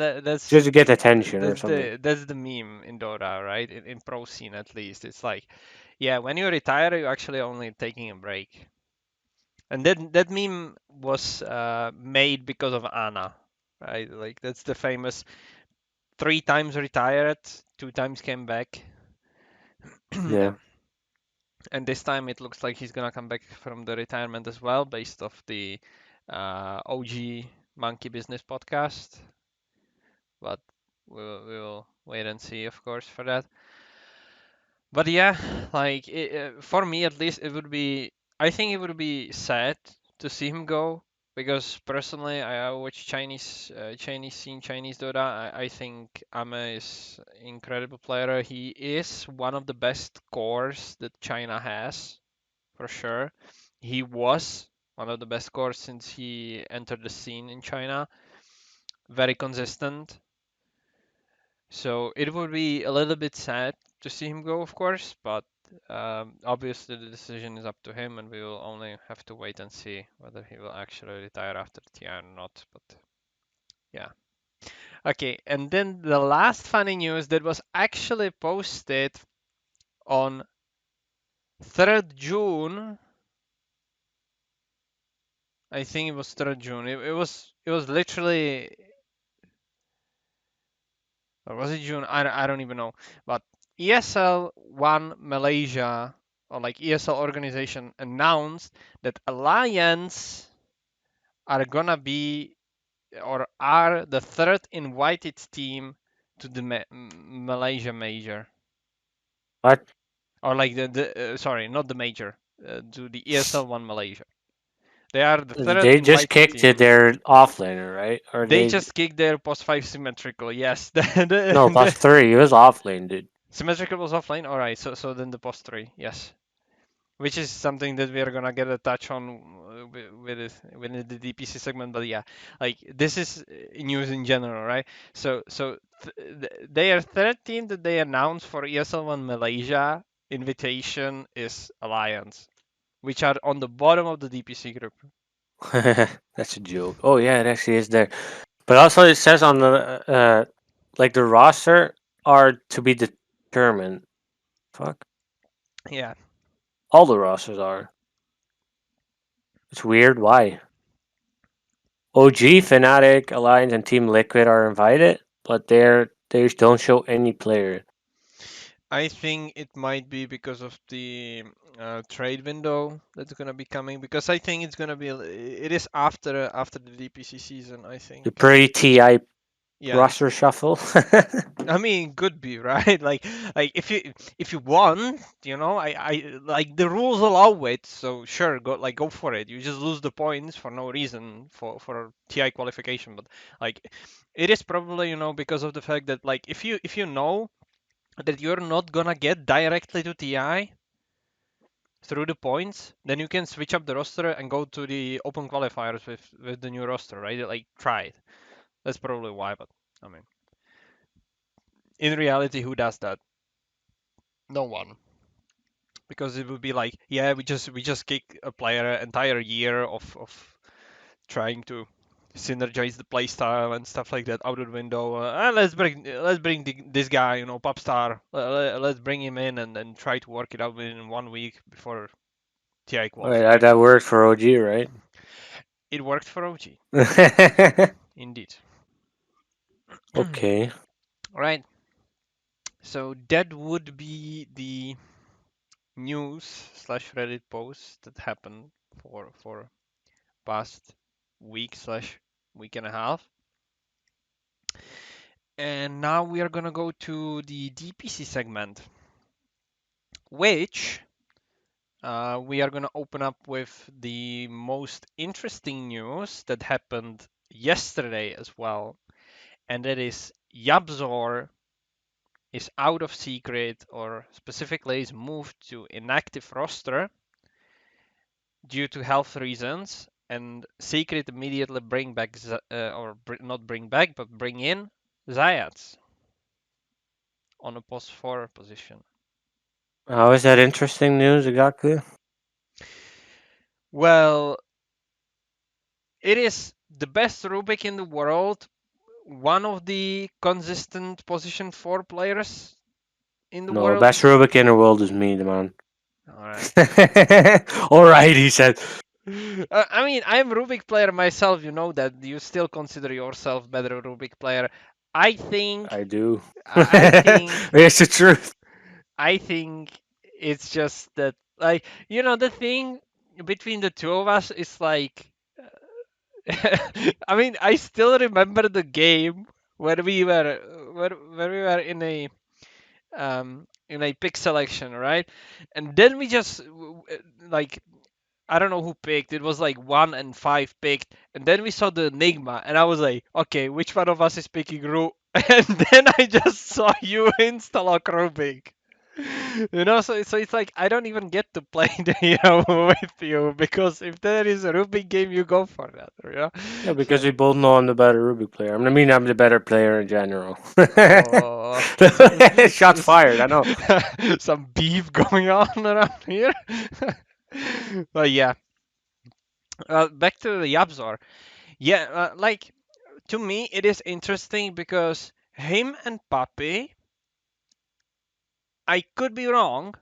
just to get attention or that's something. the meme in Dota, right? In pro scene at least, it's like, yeah, when you retire, you're actually only taking a break. And that meme was made because of Anna, right? Like that's the famous three times retired, two times came back, Yeah. and this time it looks like he's gonna come back from the retirement as well, based off the OG Monkey Business podcast. But we will wait and see, of course, for that. But yeah, like for me at least, it would be. I think it would be sad to see him go because personally, I watch Chinese scene, Chinese Dota. I think Ame is incredible player. He is one of the best cores that China has for sure. He was one of the best cores since he entered the scene in China. Very consistent. So it would be a little bit sad to see him go, of course, but obviously the decision is up to him, and we will only have to wait and see whether he will actually retire after TI or not. But yeah. Okay, and then the last funny news that was actually posted on 3rd June. I think it was 3rd June. It was literally, or was it June? I don't even know. But ESL One Malaysia, or like ESL organization, announced that Alliance are gonna be, or are the third invited team to the Malaysia major, What? or like the sorry, not the major, to the ESL One Malaysia. They are the third They just invited kicked it team. their offlaner, right? Or They they just kicked their post five symmetrical. Yes, no plus three. It was offlane, dude. symmetrical was offline. All right, so then the post three. Yes. Which is something that we are gonna get a touch on within the DPC segment. But yeah, like this is news in general, right? They are 13 that they announced for ESL One Malaysia. Invitation is Alliance, which are on the bottom of the DPC group. That's a joke. Oh yeah, it actually is there. But also it says on the like the roster are to be determined. Fuck. Yeah, All the rosters are. It's weird. Why? OG, Fnatic, Alliance, and Team Liquid are invited, but they don't show any player. I think it might be because of the trade window that's gonna be coming. Because I think it's gonna be it is after the DPC season. I The think. pre TI Yeah, roster shuffle. I mean, could be right. Like if you want, I like the rules allow it. So sure, go for it. You just lose the points for no reason for TI qualification. But like, it is probably because of the fact that like if you know that you're not gonna get directly to TI through the points, then you can switch up the roster and go to the open qualifiers with the new roster, right? Like try it. That's probably why. But I mean, in reality, who does that? No one. Because it would be like, yeah, we just kick a player entire year of trying to synergize the playstyle and stuff like that out of the window. Let's bring this guy, pubstar. Let's bring him in and try to work it out within 1 week before TI Right, qualifier. that worked for OG, right? It worked for OG, indeed. Okay. Right. So that would be the news slash Reddit post that happened for past week slash week and a half. And now we are gonna go to the DPC segment, which we are gonna open up with the most interesting news that happened yesterday as well, and that is hOlyhexOr is out of secret, or specifically is moved to inactive roster due to health reasons, and secret immediately bring back not bring back but bring in Zayats on a post 4 position. How is that interesting news, exactly? Well, it is the best Rubik in the world, one of the consistent position 4 players in the No, world. best Rubik in the world is me, the man. All right. All right, he said. I mean, I'm Rubik player myself. You know that. You still consider yourself better Rubik player. I think. I do. I think. It's the truth. I think it's just that, like, the thing between the two of us is like. I mean, I still remember the game where we were in a pick selection, right? And then we just like, I don't know who picked. It was like 1 and 5 picked, and then we saw the Enigma, and I was like, okay, which one of us is picking Ru? And then I just saw you install Rubik. So it's like I don't even get to play the hero with you, because if there is a Rubik game, you go for that. Yeah, because So, we both know I'm the better Rubik player. I mean, I'm the better player in general. oh, Shots fired. I know. some beef going on around here. But yeah, back to the Yabzor. Yeah, like, to me, it is interesting because him and Papi, I could be wrong,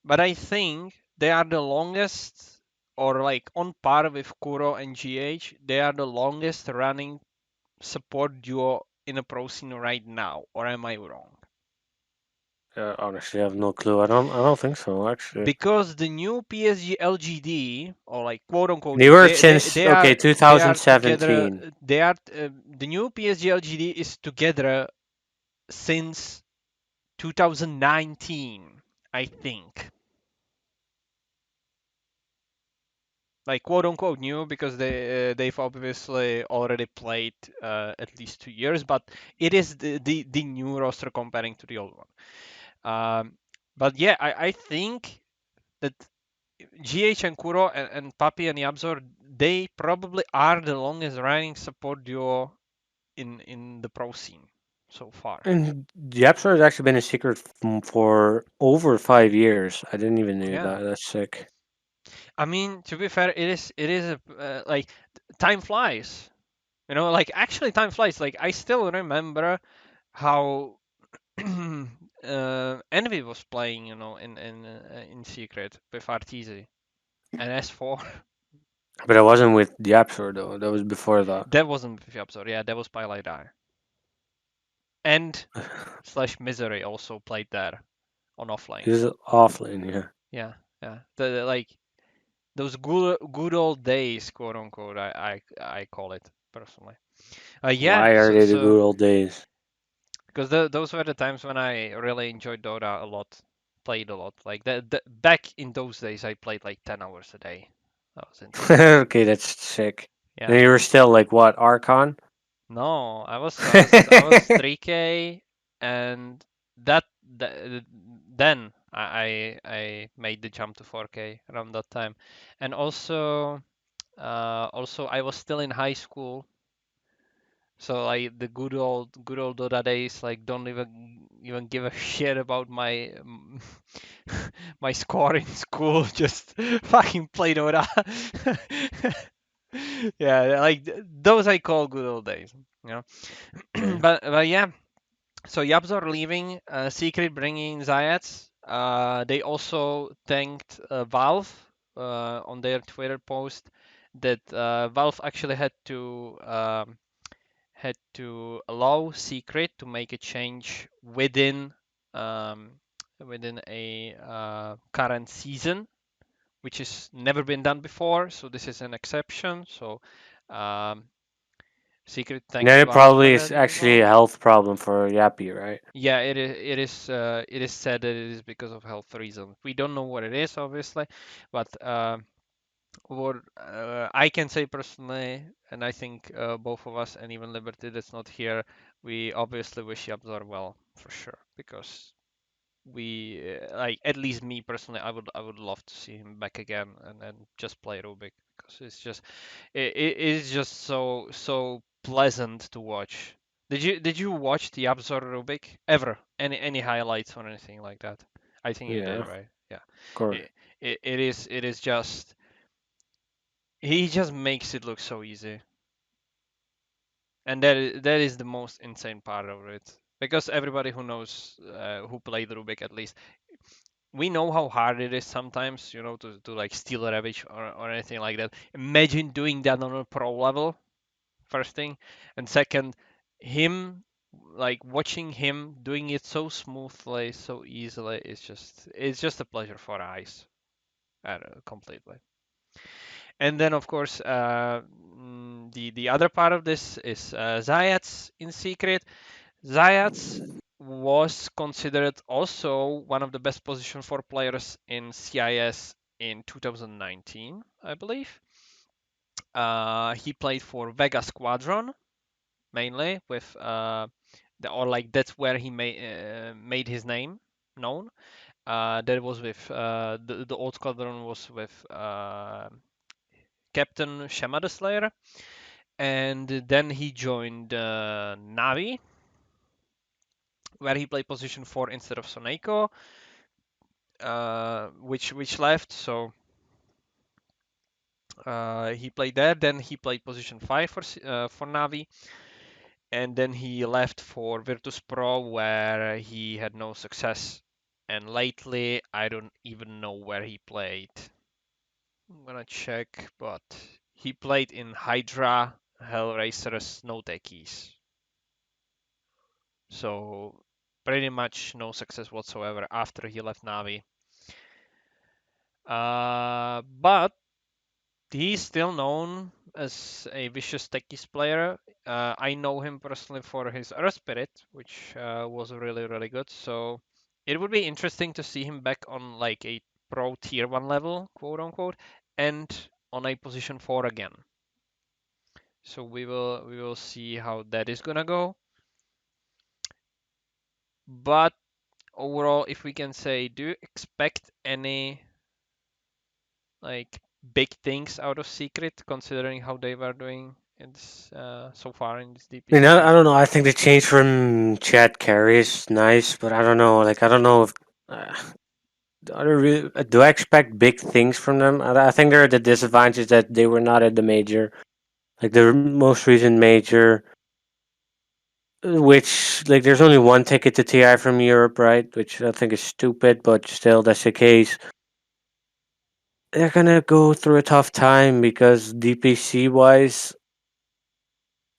but I think they are the longest, or like on par with Kuro and GH, they are the longest running support duo in a pro scene right now. Or am I wrong? Honestly, I have no clue. I don't think so. Actually, Because the new PSG LGD, or like quote unquote they new, were they since they okay are they are together. 2017. They are The new PSG LGD is together since 2019, I think. Like quote unquote new, because they've obviously already played at least 2 years, but it is the new roster comparing to the old one. But yeah, I think that GH and Kuro and Papi and Yabzor, they probably are the longest running support duo in the pro scene so far. And the App Store has actually been a secret for over 5 years. I didn't even know Yeah, that. That's sick. I mean, to be fair, it is like, time flies. Like, actually time flies. Like, I still remember how Envy was playing, in secret with Arteezy and S4. But I wasn't with the App Store though. That was before that. That wasn't with Yapzor. Yeah, that was Pylidar. And slash Misery also played there on offlane. This is offline, yeah. Yeah, yeah. Like those good old days, quote unquote. I call it personally. Yeah. Why are So they the good old days? because those were the times when I really enjoyed Dota a lot, played a lot. Like back in those days, I played like 10 hours a day. That was intense. Okay, that's sick. Yeah. And you were still like what, Archon? No, I was 3K, and then I made the jump to 4K around that time, and also I was still in high school, So like the good old Dota days, like don't even give a shit about my my score in school. Just fucking play Dota. Yeah, like those I call good old days. You know, Okay. but yeah. So Yabs are leaving. Secret bringing Zayats. They also thanked Valve on their Twitter post that Valve actually had to allow Secret to make a change um, within a current season, which has never been done before. So this is an exception. So um, Secret And then thanked it Valve for probably that is as actually a well. health problem for Yappy, right? Yeah, it is said that it is because of health reasons. We don't know what it is, obviously, but what I can say personally, and I think both of us and even Liberty that's not here, we obviously wish Yabzor well for sure because we like at least me personally, I would love to see him back again and just play Rubik because it is just so pleasant to watch. Did you watch the Absor Rubik ever? Any highlights or anything like that? I think you Yeah, did, of right? Yeah. course. It is just he just makes it look so easy, and that is the most insane part of it because everybody who knows who played Rubik at least we know how hard it is sometimes, to like steal a ravage or anything like that. Imagine doing that on a pro level, first thing. And second, him like watching him doing it so smoothly, so easily, it's just a pleasure for eyes. Completely. And then of course the other part of this is Zayats in secret. Zayats was considered also one of the best position 4 players in CIS in 2019, I believe. He played for Vega Squadron mainly with or like that's where he made his name known. That was with the old squadron was with Captain Shema the Slayer, and then he joined Navi, where he played position 4 instead of Soneko, which left. So he played there. Then he played position 5 for Navi, and then he left for Virtus Pro, where he had no success. And lately, I don't even know where he played. I'm gonna check, but he played in Hydra, Hellraiser's, no techies. So pretty much no success whatsoever after he left Navi. But he's still known as a vicious techies player. I know him personally for his Earth Spirit, which was really, really good. So it would be interesting to see him back on like a pro tier 1 level, quote unquote, and on a position 4 again. So we will see how that is gonna go. But overall, if we can say, do you expect any like big things out of Secret, considering how they were doing so far in this I mean, DPC I don't season? know. I think the change from Chad Carey is nice, but I don't know. Like, I don't know if. I don't really, do I expect big things from them? I think they're at the disadvantage that they were not at the major. Like, the most recent major, which, like, there's only one ticket to TI from Europe, right? Which I think is stupid, but still, that's the case. They're gonna go through a tough time because DPC wise,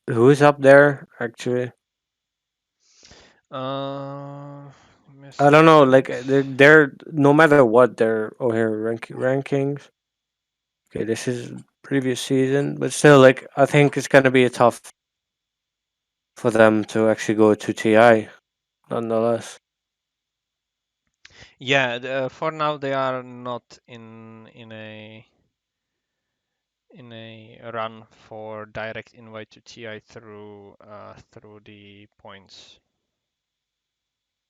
who's up there actually? Let me I don't see. know. It Like is. they're no matter what they're here rankings. Okay, this is previous season, but still, like I think it's gonna be a tough for them to actually go to TI nonetheless. Yeah, for now they are not in a run for direct invite to TI through the points.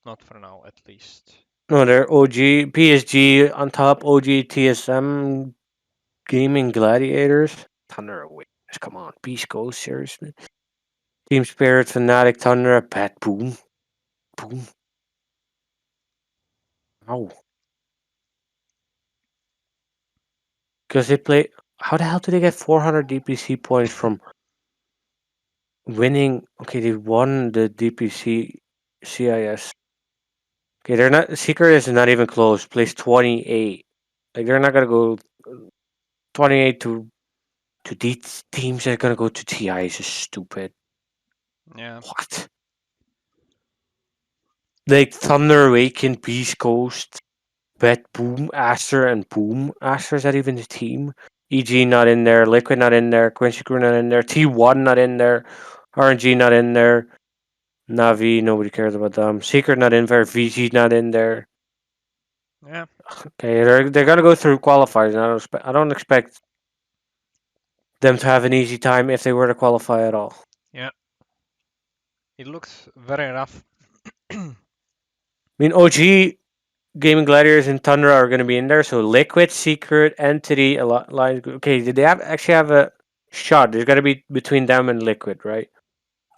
Not for now, at least. No, they're OG PSG on top. OG TSM Gaming Gladiators. Thunder away. Come on, Beast Ghost seriously. Team Spirit, Fnatic, Thunder, Pet, boom, boom. Ow. Because they play. How the hell did they get 400 DPC points from winning? Okay, they won the DPC CIS. Okay, they're not. Secret is not even close. Place 28. Like they're not gonna go 28 to these teams. They're gonna go to TI. Is just stupid. Yeah. What? Like Thunder Awakened, Beast Coast, Bet Boom, Aster, and Boom. Aster is that even the team? EG not in there. Liquid not in there. Quincy Crew not in there. T1 not in there. RNG not in there. Navi, nobody cares about them. Secret not in there. VG not in there. Yeah. Okay, they're gonna go through qualifiers. And I don't expect them to have an easy time if they were to qualify at all. Yeah. It looks very rough. I mean, OG Gaming Gladiators and Thunder are going to be in there. So Liquid, Secret, Entity, Alliance. Okay, did they actually have a shot? There's got to be between them and Liquid, right?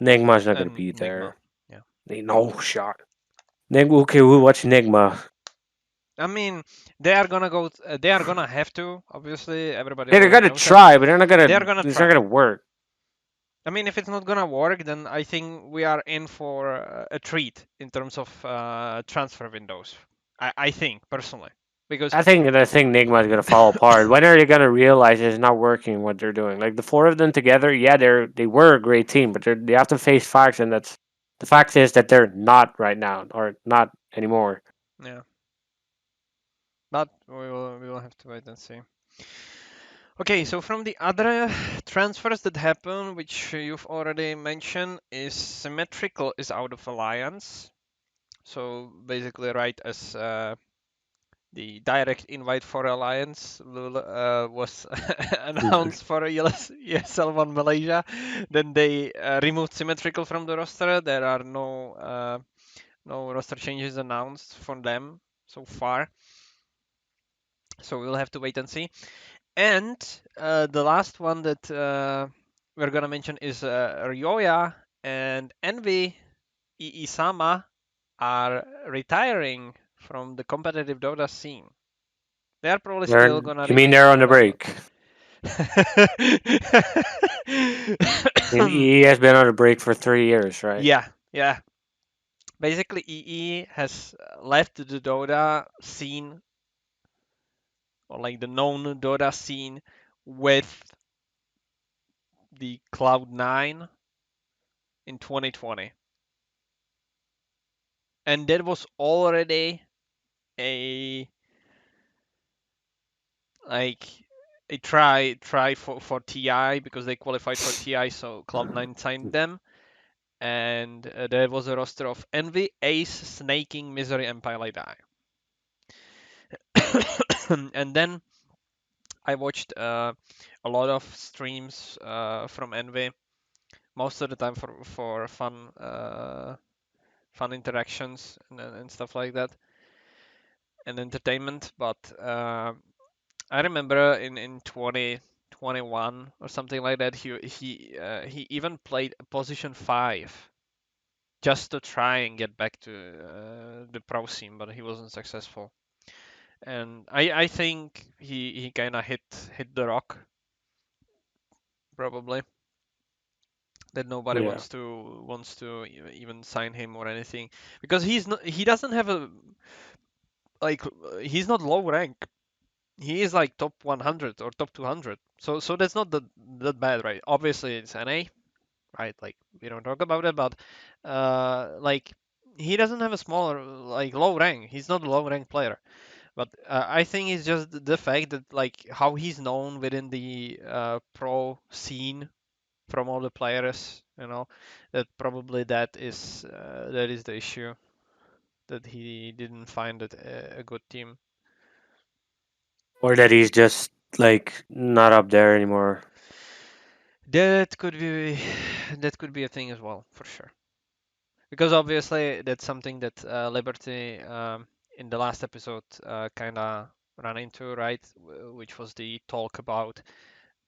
Nigma's not going to And be Nigma. there. Yeah. They no shot. Okay, we'll watch Nigma. I mean, they are gonna go. They are gonna have to. Obviously, everybody Yeah, they're already gonna knows that. try, but they're not They are gonna. gonna It's not try. gonna work. I mean, if it's not gonna work, then I think we are in for a treat in terms of transfer windows. I think personally, because I think Nigma's gonna fall apart. When are they gonna realize it's not working what they're doing? Like the four of them together, yeah, they were a great team, but they have to face facts, and that's the fact is that they're not right now or not anymore. yeah. But we will have to wait and see. Okay, so from the other transfers that happen, which you've already mentioned, is Symmetrical is out of Alliance. So basically, right as the direct invite for Alliance was announced for ESL One Malaysia, then they removed Symmetrical from the roster. There are no roster changes announced for them so far. So we'll have to wait and see. And the last one that we're gonna mention is Ryoya and Envy Iisama are retiring from the competitive Dota scene. They are probably still gonna You mean remain in they're on the Dota, but break? I mean, EE has been on a break for 3 years, right? yeah, yeah. Basically, EE has left the Dota scene, or like the known Dota scene, with the Cloud9 in 2020, and that was already a like a try for TI because they qualified for TI, so Cloud9 signed them, and there was a roster of Envy, Ace, Snaking, Misery, and Pile Die. And then I watched a lot of streams from Envy, most of the time for fun interactions and stuff like that, and entertainment. But I remember in 2021 or something like that, he even played position 5 just to try and get back to the pro scene, but he wasn't successful. And I think he kind of hit the rock probably, that nobody Yeah. wants to even sign him or anything, because he doesn't have a like he's not low rank. He is like top 100 or top 200. So that's not that bad, right? Obviously it's NA, right? Like we don't talk about it, but like he doesn't have a smaller like low rank. He's not a low rank player. But I think it's just the fact that like how he's known within the pro scene from all the players, that probably that is the issue, that he didn't find it a good team. Or that he's just like not up there anymore. That could be that could be a thing as well, for sure. Because obviously that's something that Liberty in the last episode kind of ran into, right? Which was the talk about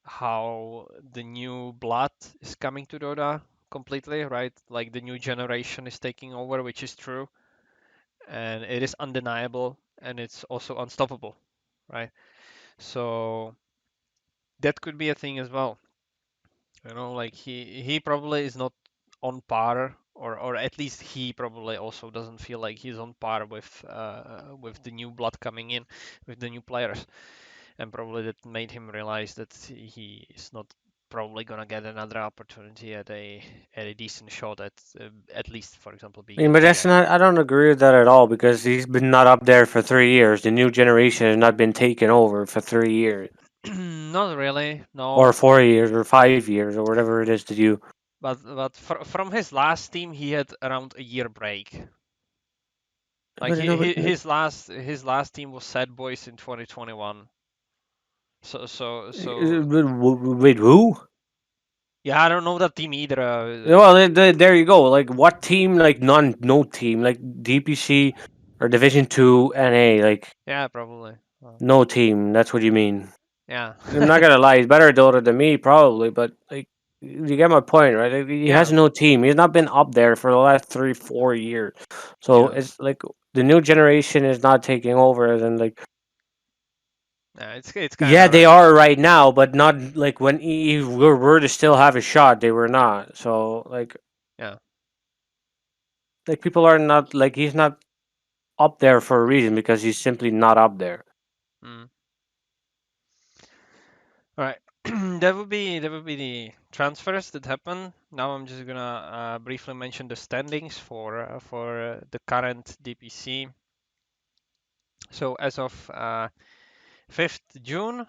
how the new blood is coming to Dota, completely, right? Like the new generation is taking over, which is true, and it is undeniable, and it's also unstoppable, right? So that could be a thing as well. Like he probably is not on par, or at least he probably also doesn't feel like he's on par with the new blood coming in, with the new players, and probably that made him realize that he is not probably gonna get another opportunity at a decent shot at least, for example, I being mean, a but that's TI. not. I don't agree with that at all because he's been not up there for 3 years. The new generation has not been taken over for 3 years, Not really, or no. 4 years, or 5 years, or whatever it is to you. But from his last team, he had around a year break. Like But no, his last team was Sad Boys in 2021. So wait, who? yeah, I don't know that team either. Well, there you go. Like, what team? Like, no team. Like DPC or Division Two NA. Like, Yeah, probably. no team. That's what you mean. Yeah, I'm not gonna lie. He's better at Dota than me, probably. But like, you get my point, right? Like, he has yeah, no team. He's not been up there for the last 3, 4 years. So yeah. it's like the new generation is not taking over, and like, Yeah, it's kind yeah, of they right. are right now, but not like when he were to still have a shot. They were not. So Yeah. like people are not like he's not up there for a reason because he's simply not up there. Mm. All right. That would be the transfers that happen. Now I'm just gonna briefly mention the standings for the current DPC. So as of 5th June,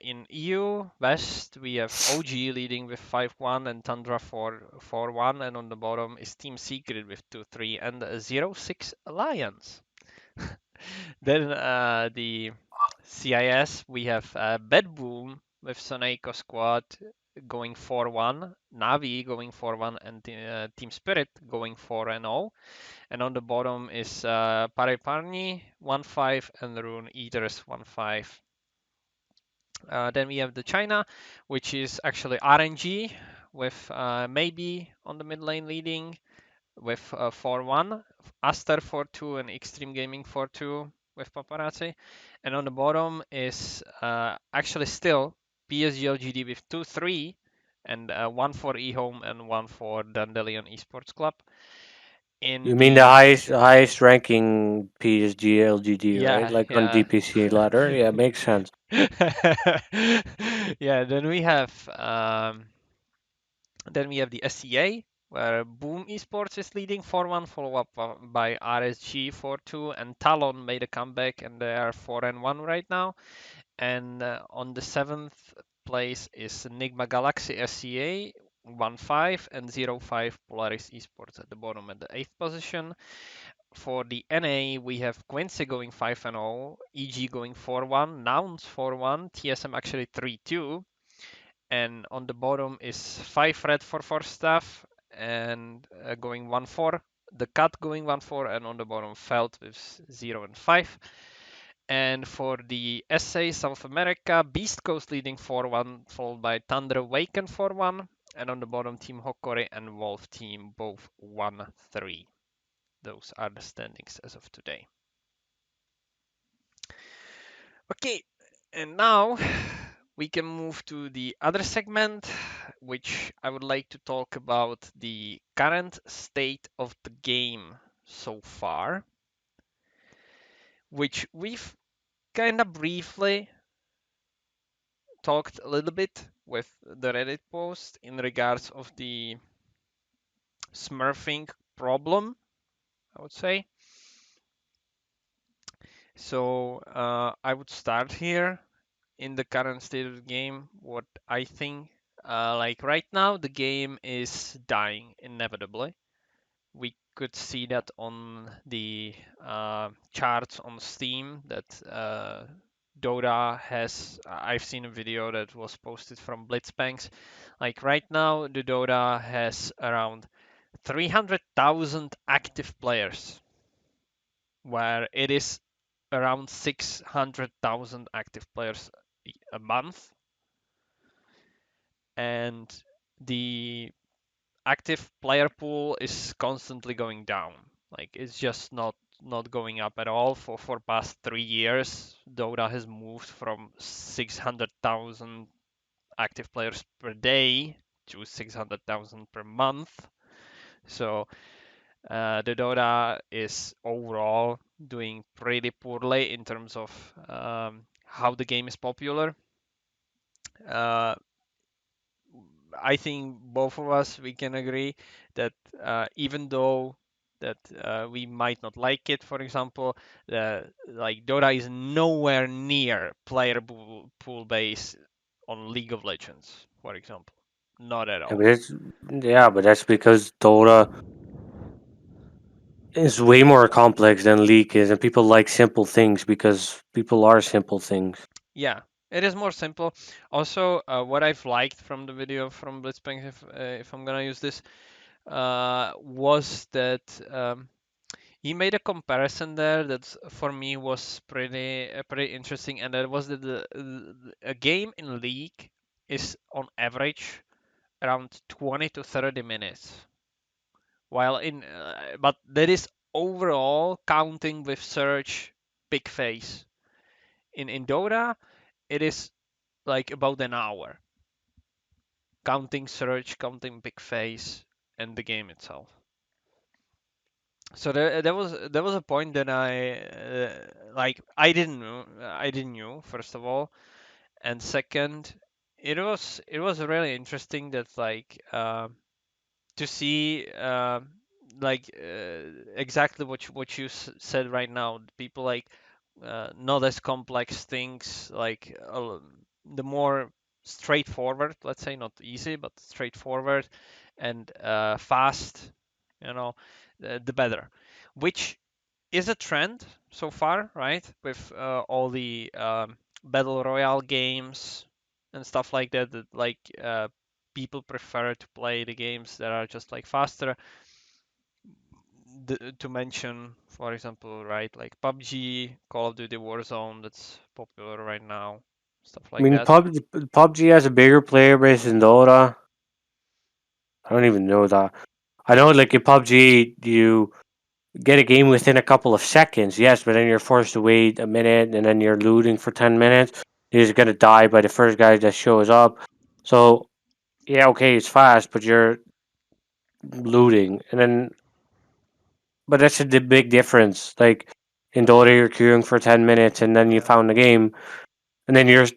in EU West, we have OG leading with 5-1 and Tundra 4-1, and on the bottom is Team Secret with 2-3 and 0-6 Alliance. Then the CIS, we have Bad Boom with Soneiko Squad going 4-1, Navi going 4-1, and Team Spirit going 4-0. And on the bottom is Pariparni 1-5 and Rune Eaters 1-5. Then we have the China, which is actually RNG with maybe on the mid lane leading with 4-1, Aster 4-2, and Extreme Gaming 4-2 with Paparazzi. And on the bottom is actually still PSG with 2-3 and 1 for eHome and 1 for Dandelion Esports Club. In You mean the the highest ranking PSG LGD, right? Yeah, Like on yeah. DPC ladder. Yeah, makes sense. Yeah, then we have the SCA, where Boom Esports is leading 4-1, followed up by RSG 4-2, and Talon made a comeback, and they are 4-1 right now. And on the 7th place is Enigma Galaxy SCA 1-5 and 0-5 Polaris Esports at the bottom at the 8th position. For the NA, we have Quincy going 5-0, EG going 4-1, Nouns 4-1, TSM actually 3-2, and on the bottom is 5 red for 4 staff and going 1-4, the cut going 1-4, and on the bottom Felt with 0 and 5. And for the SA South America, Beast Coast leading 4-1, followed by Thunder Awaken 4-1, and on the bottom Team Hokori and Wolf Team both 1-3. Those are the standings as of today. Okay, and now we can move to the other segment, which I would like to talk about the current state of the game so far, which we've kind of briefly talked a little bit with the Reddit post in regards of the smurfing problem, I would say. So I would start here in the current state of the game. What I think, like right now, the game is dying inevitably. We could see that on the charts on Steam that Dota has. I've seen a video that was posted from BlitzSpanks. Like right now, the Dota has around 300,000 active players, where it is around 600,000 active players a month, and the active player pool is constantly going down. Like it's just not going up at all for past 3 years. Dota has moved from 600,000 active players per day to 600,000 per month. So the Dota is overall doing pretty poorly in terms of how the game is popular. Uh, I think both of us we can agree that even though that we might not like it, for example, like Dota is nowhere near player pool base on League of Legends, for example, not at Yeah, all. but that's because Dota is way more complex than League is, and people like simple things because people are simple things. Yeah, it is more simple. Also, what I've liked from the video from BlitzSpanks, if I'm gonna use this, was that he made a comparison there that for me was pretty interesting, and that was that a game in League is on average around 20 to 30 minutes, while in but that is overall counting with search big phase. In Dota, it is like about an hour, counting search, counting big phase, and the game itself. So there was a point that like I didn't know first of all, and second, it was really interesting that like to see like exactly what you said right now. People like not as complex things, like the more straightforward, let's say not easy, but straightforward and fast, you know, the better. Which is a trend so far, right? With all the battle royale games and stuff like that, that like people prefer to play the games that are just like faster. To mention, for example, right, like PUBG, Call of Duty Warzone, that's popular right now, stuff I like mean, that. PUBG has a bigger player base than Dota. I don't even know that. I know, like in PUBG, you get a game within a couple of seconds, yes, but then you're forced to wait a minute, and then you're looting for 10 minutes. You're just gonna die by the first guy that shows up. So yeah, okay, it's fast, but you're looting, and then but that's the big difference. Like in Dota, you're queuing for 10 minutes, and then you Yeah, found the game, and then you're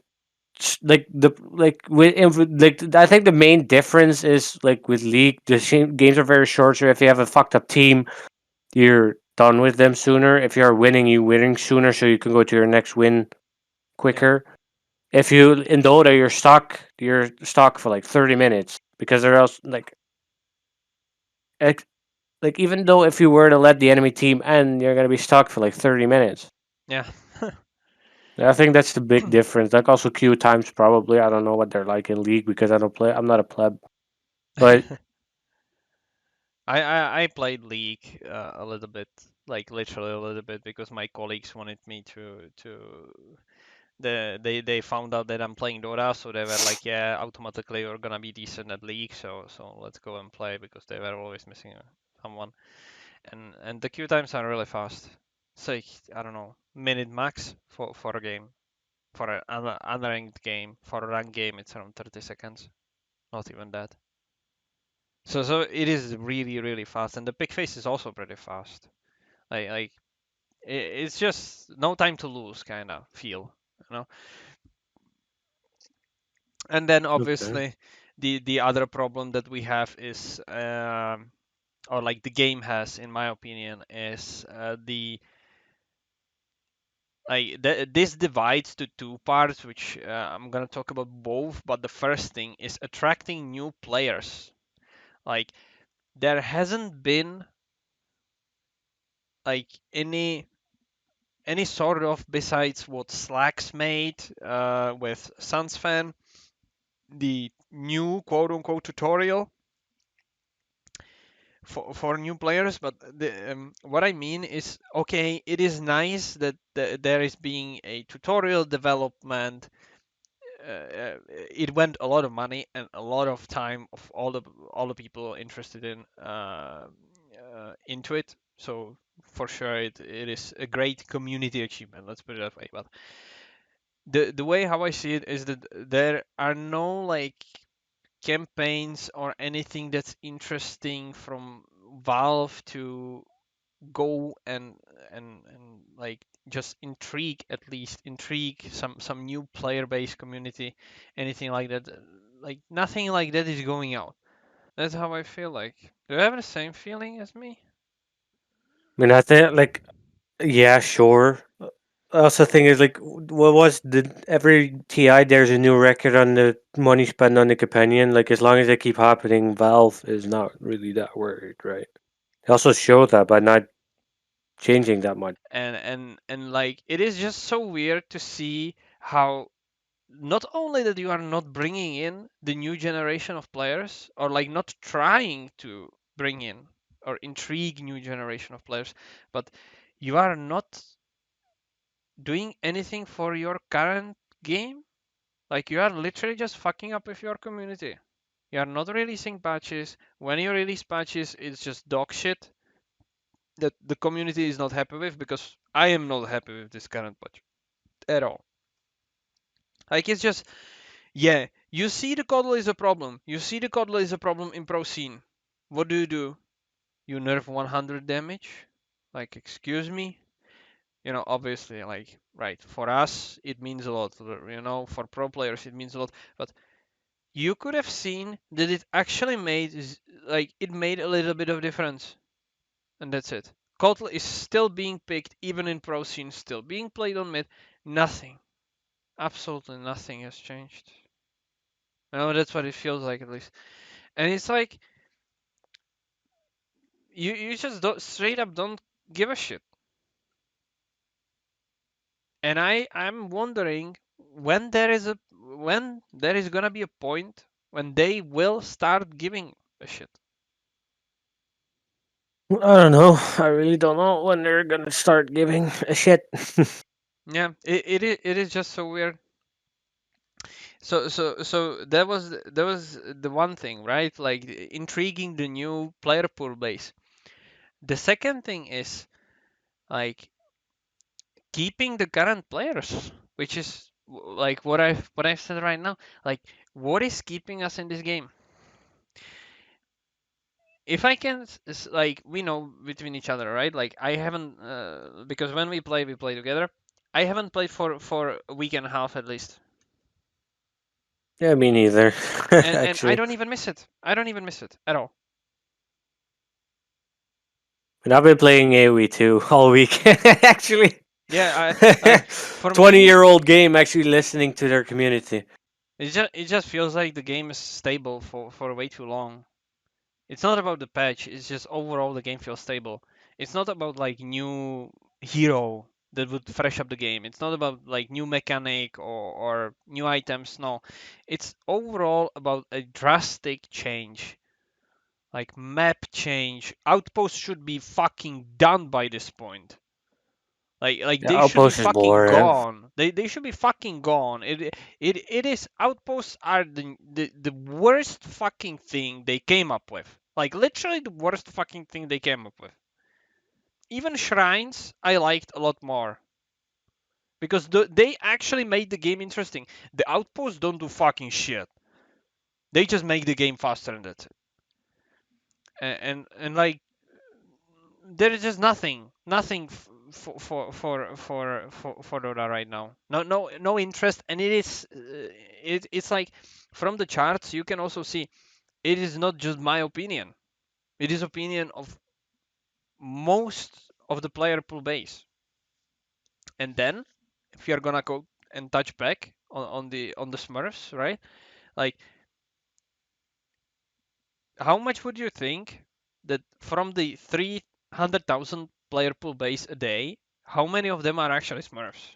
like the like with like I think the main difference is like with League, the games are very short. So if you have a fucked up team, you're done with them sooner. If you're winning, you winning sooner, so you can go to your next win yeah, quicker. If you in Dota, you're stuck for like 30 minutes because they're else ex- like even though if you were to let the enemy team end, you're gonna be stuck for like 30 minutes. yeah. I think that's the big difference. Like also queue times probably. I don't know what they're like in League because I don't play. I'm not a pleb, but I played League a little bit, like literally a little bit, because my colleagues wanted me they found out that I'm playing Dota, so they were like, yeah, automatically you're gonna be decent at League, so let's go and play, because they were always missing someone, and the queue times are really fast. It's like, I don't know, minute max for a game, for an unranked game. For a ranked game, it's around 30 seconds, not even that. So it is really fast, and the pick phase is also pretty fast. Like it's just no time to lose kind of feel, you know. And then okay. obviously the other problem that we have is or like the game has, in my opinion, is the like this divides to two parts, which I'm gonna talk about both. But the first thing is attracting new players. Like there hasn't been like any sort of, besides what Slacks made with Sunsfan, the new quote unquote tutorial for new players. But what I mean is, okay, it is nice that there is being a tutorial development it went a lot of money and a lot of time of all the people interested in into it. So for sure, it is a great community achievement. Let's put it that way. But the way how I see it is that there are no like campaigns or anything that's interesting from Valve to go and like just intrigue some new player base community, anything like that. Like nothing like that is going out. That's how I feel like. Do you have the same feeling as me? I mean, I think like yeah, sure. I also think is like what was the every TI there's a new record on the money spent on the companion. Like as long as they keep happening, Valve is not really that worried, right? They also show that by not changing that much. And like it is just so weird to see how not only that you are not bringing in the new generation of players or like not trying to bring in or intrigue new generation of players, but you are not doing anything for your current game. Like you are literally just fucking up with your community. You are not releasing patches. When you release patches, it's just dog shit that the community is not happy with, because I am not happy with this current patch at all. Like it's just, yeah, you see the coddle is a problem. You see the coddle is a problem in pro scene. What do? You nerf 100 damage? Like, excuse me? Obviously, like, right, for us, it means a lot. For pro players, it means a lot. But you could have seen that it actually made a little bit of difference. And that's it. Kotl is still being picked, even in pro scene, still being played on mid. Nothing. Absolutely nothing has changed. That's what it feels like, at least. And it's like, you just don't, straight up don't give a shit. And I'm wondering when there is gonna be a point when they will start giving a shit. I don't know. I really don't know when they're gonna start giving a shit. Yeah, it is just so weird. So that was the one thing, right? Like intriguing the new player pool base. The second thing is like keeping the current players, which is like what I've said right now. Like, what is keeping us in this game? If I can, like, we know between each other, right? Like, I haven't, because when we play together. I haven't played for a week and a half at least, Yeah, me neither. and I Actually, don't even miss it. I don't even miss it at all. and I've been playing AoE too all week. Actually, Yeah, I like for 20-year me, old game. Actually, listening to their community. it just feels like the game is stable for way too long. It's not about the patch, it's just overall the game feels stable. It's not about like new hero that would fresh up the game. It's not about like new mechanic or new items, no. It's overall about a drastic change. Like map change. Outposts should be fucking done by this point. Like The they should be outpost is fucking boring. gone. They should be fucking gone. It is, outposts are the worst fucking thing they came up with. Like literally the worst fucking thing they came up with. Even shrines I liked a lot more because they actually made the game interesting. The outposts don't do fucking shit. They just make the game faster and that's it. And like there is just nothing for Dota right now. No interest, and it's like from the charts you can also see it is not just my opinion. It is opinion of most of the player pool base. And then if you're gonna go and touch back on the Smurfs, right? Like how much would you think that from the 300,000 player pool base a day, how many of them are actually Smurfs?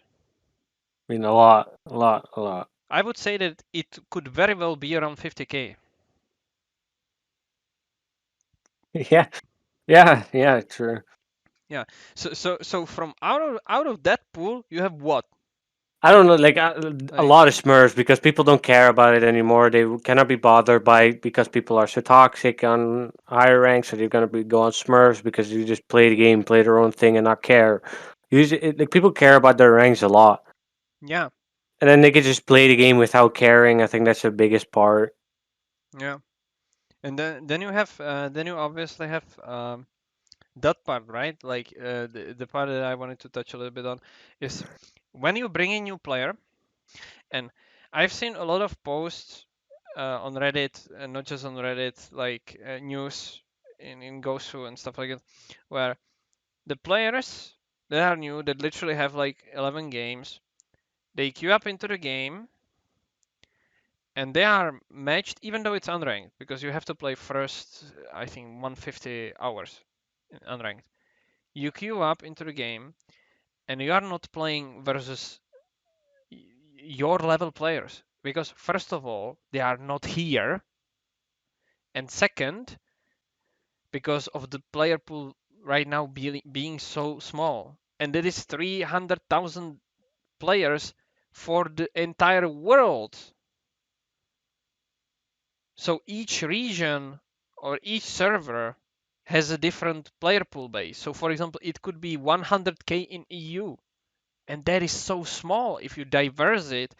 I mean, a lot, a lot, a lot. I would say that it could very well be around 50K. Yeah, yeah, yeah. True. Yeah. So from out of that pool, you have what? I don't know, like a Like, lot of Smurfs because people don't care about it anymore. They cannot be bothered by it because people are so toxic on higher ranks. So they're gonna be go on Smurfs because you just play the game, play their own thing, and not care. Usually, like people care about their ranks a lot, yeah, and then they can just play the game without caring. I think that's the biggest part. yeah. And then you have then you obviously have that part, right? Like the part that I wanted to touch a little bit on is when you bring a new player, and I've seen a lot of posts on Reddit, and not just on Reddit, like news in Gosu and stuff like that, where the players that are new, that literally have like 11 games, they queue up into the game, and they are matched, even though it's unranked, because you have to play first, I think, 150 hours in unranked. You queue up into the game, and you are not playing versus your level players, because first of all, they are not here, and second, because of the player pool right now being so small, and it is 300,000 players for the entire world. So each region or each server has a different player pool base. So for example, it could be 100k in EU, and that is so small if you diverse it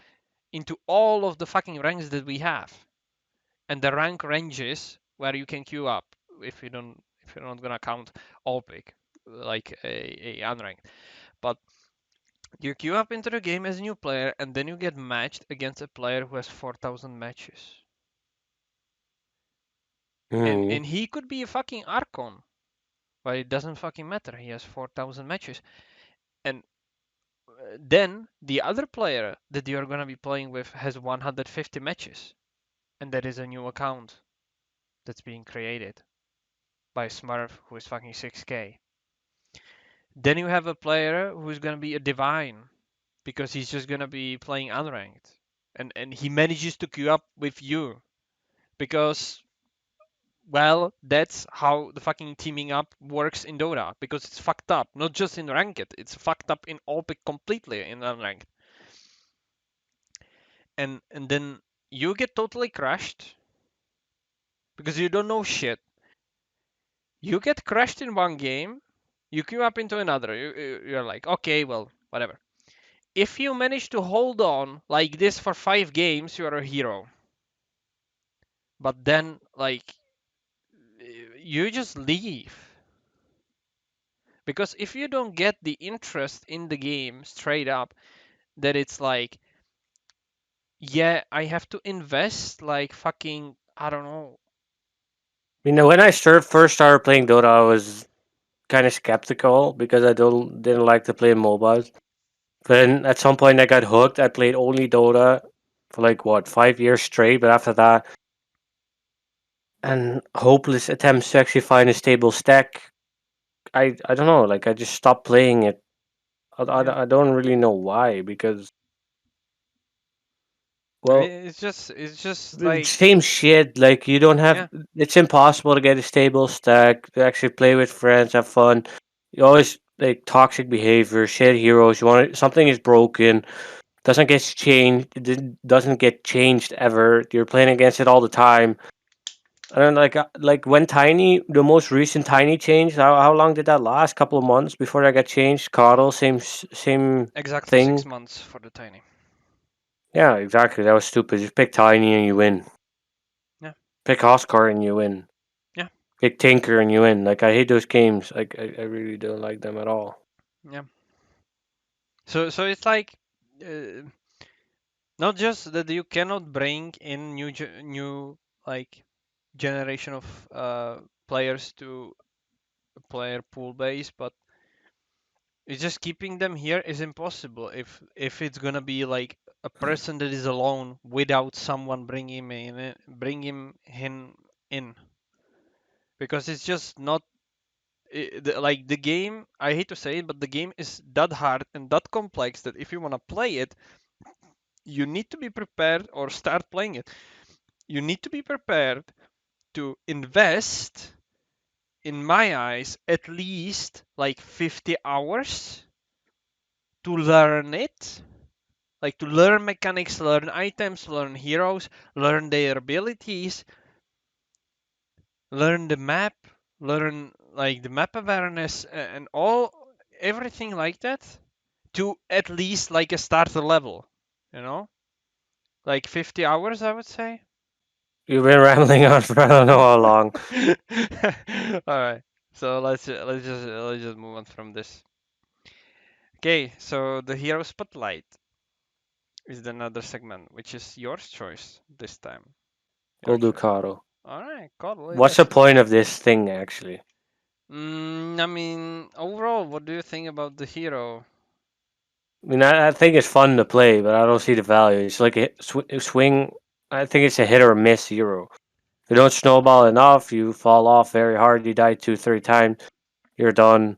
into all of the fucking ranks that we have. And the rank ranges where you can queue up if you're not gonna count all pick like a unranked. But you queue up into the game as a new player, and then you get matched against a player who has 4,000 matches. And Hmm. and he could be a fucking Archon, but it doesn't fucking matter. He has 4,000 matches. And then the other player that you're gonna be playing with has 150 matches, and that is a new account that's being created by Smurf who is fucking 6k. Then you have a player who's gonna be a divine because he's just gonna be playing unranked, and he manages to queue up with you because, well, that's how the fucking teaming up works in Dota, because it's fucked up. Not just in ranked, it's fucked up in all pick completely in unranked. And then you get totally crushed because you don't know shit. You get crushed in one game, you queue up into another. You're like, okay, well, whatever. If you manage to hold on like this for 5 games, you're a hero. But then, like, you just leave. Because if you don't get the interest in the game straight up, that it's like, yeah, I have to invest like fucking, I don't know. You know, when I first started playing Dota, I was kind of skeptical because I don't didn't like to play MOBAs. Then at some point I got hooked. I played only Dota for like what 5 years straight. But after that, and hopeless attempts to actually find a stable stack, I don't know. Like I just stopped playing it. Yeah, I don't really know why because well it's just like, same shit. Like you don't have. yeah, It's impossible to get a stable stack to actually play with friends, have fun. You always like toxic behavior, shit heroes. You want something is broken, doesn't get changed. Doesn't get changed ever. You're playing against it all the time. I don't like when Tiny, the most recent Tiny change. How long did that last? Couple of months before that got changed. Coddle, same exactly six thing. months for the tiny. Yeah, exactly. That was stupid. Just pick Tiny and you win. Yeah, Pick Oscar and you win. yeah, Pick Tinker and you win. Like I hate those games. Like I really don't like them at all. yeah. So it's like, uh, not just that you cannot bring in new like generation of players to player pool base, but it's just keeping them here is impossible if it's gonna be like a person that is alone without someone bring him in, because it's just not like the game. I hate to say it, but the game is that hard and that complex that if you wanna play it, you need to be prepared or start playing it. You need to be prepared to invest, in my eyes, at least like 50 hours to learn it, like to learn mechanics, learn items, learn heroes, learn their abilities, learn the map, learn like the map awareness and all everything like that to at least like a starter level, you know? Like 50 hours, I would say. You've been rambling on for I don't know how long. All right. So let's just move on from this. Okay, so the hero spotlight is another segment, which is yours choice this time. Your We'll do choice. Karo. All right, Cuddly, What's the listen. point of this thing actually? I mean, overall, what do you think about the hero? I mean, I think it's fun to play, but I don't see the value. It's like a swing. I think it's a hit or miss hero. If you don't snowball enough, you fall off very hard. You die two, three times, you're done.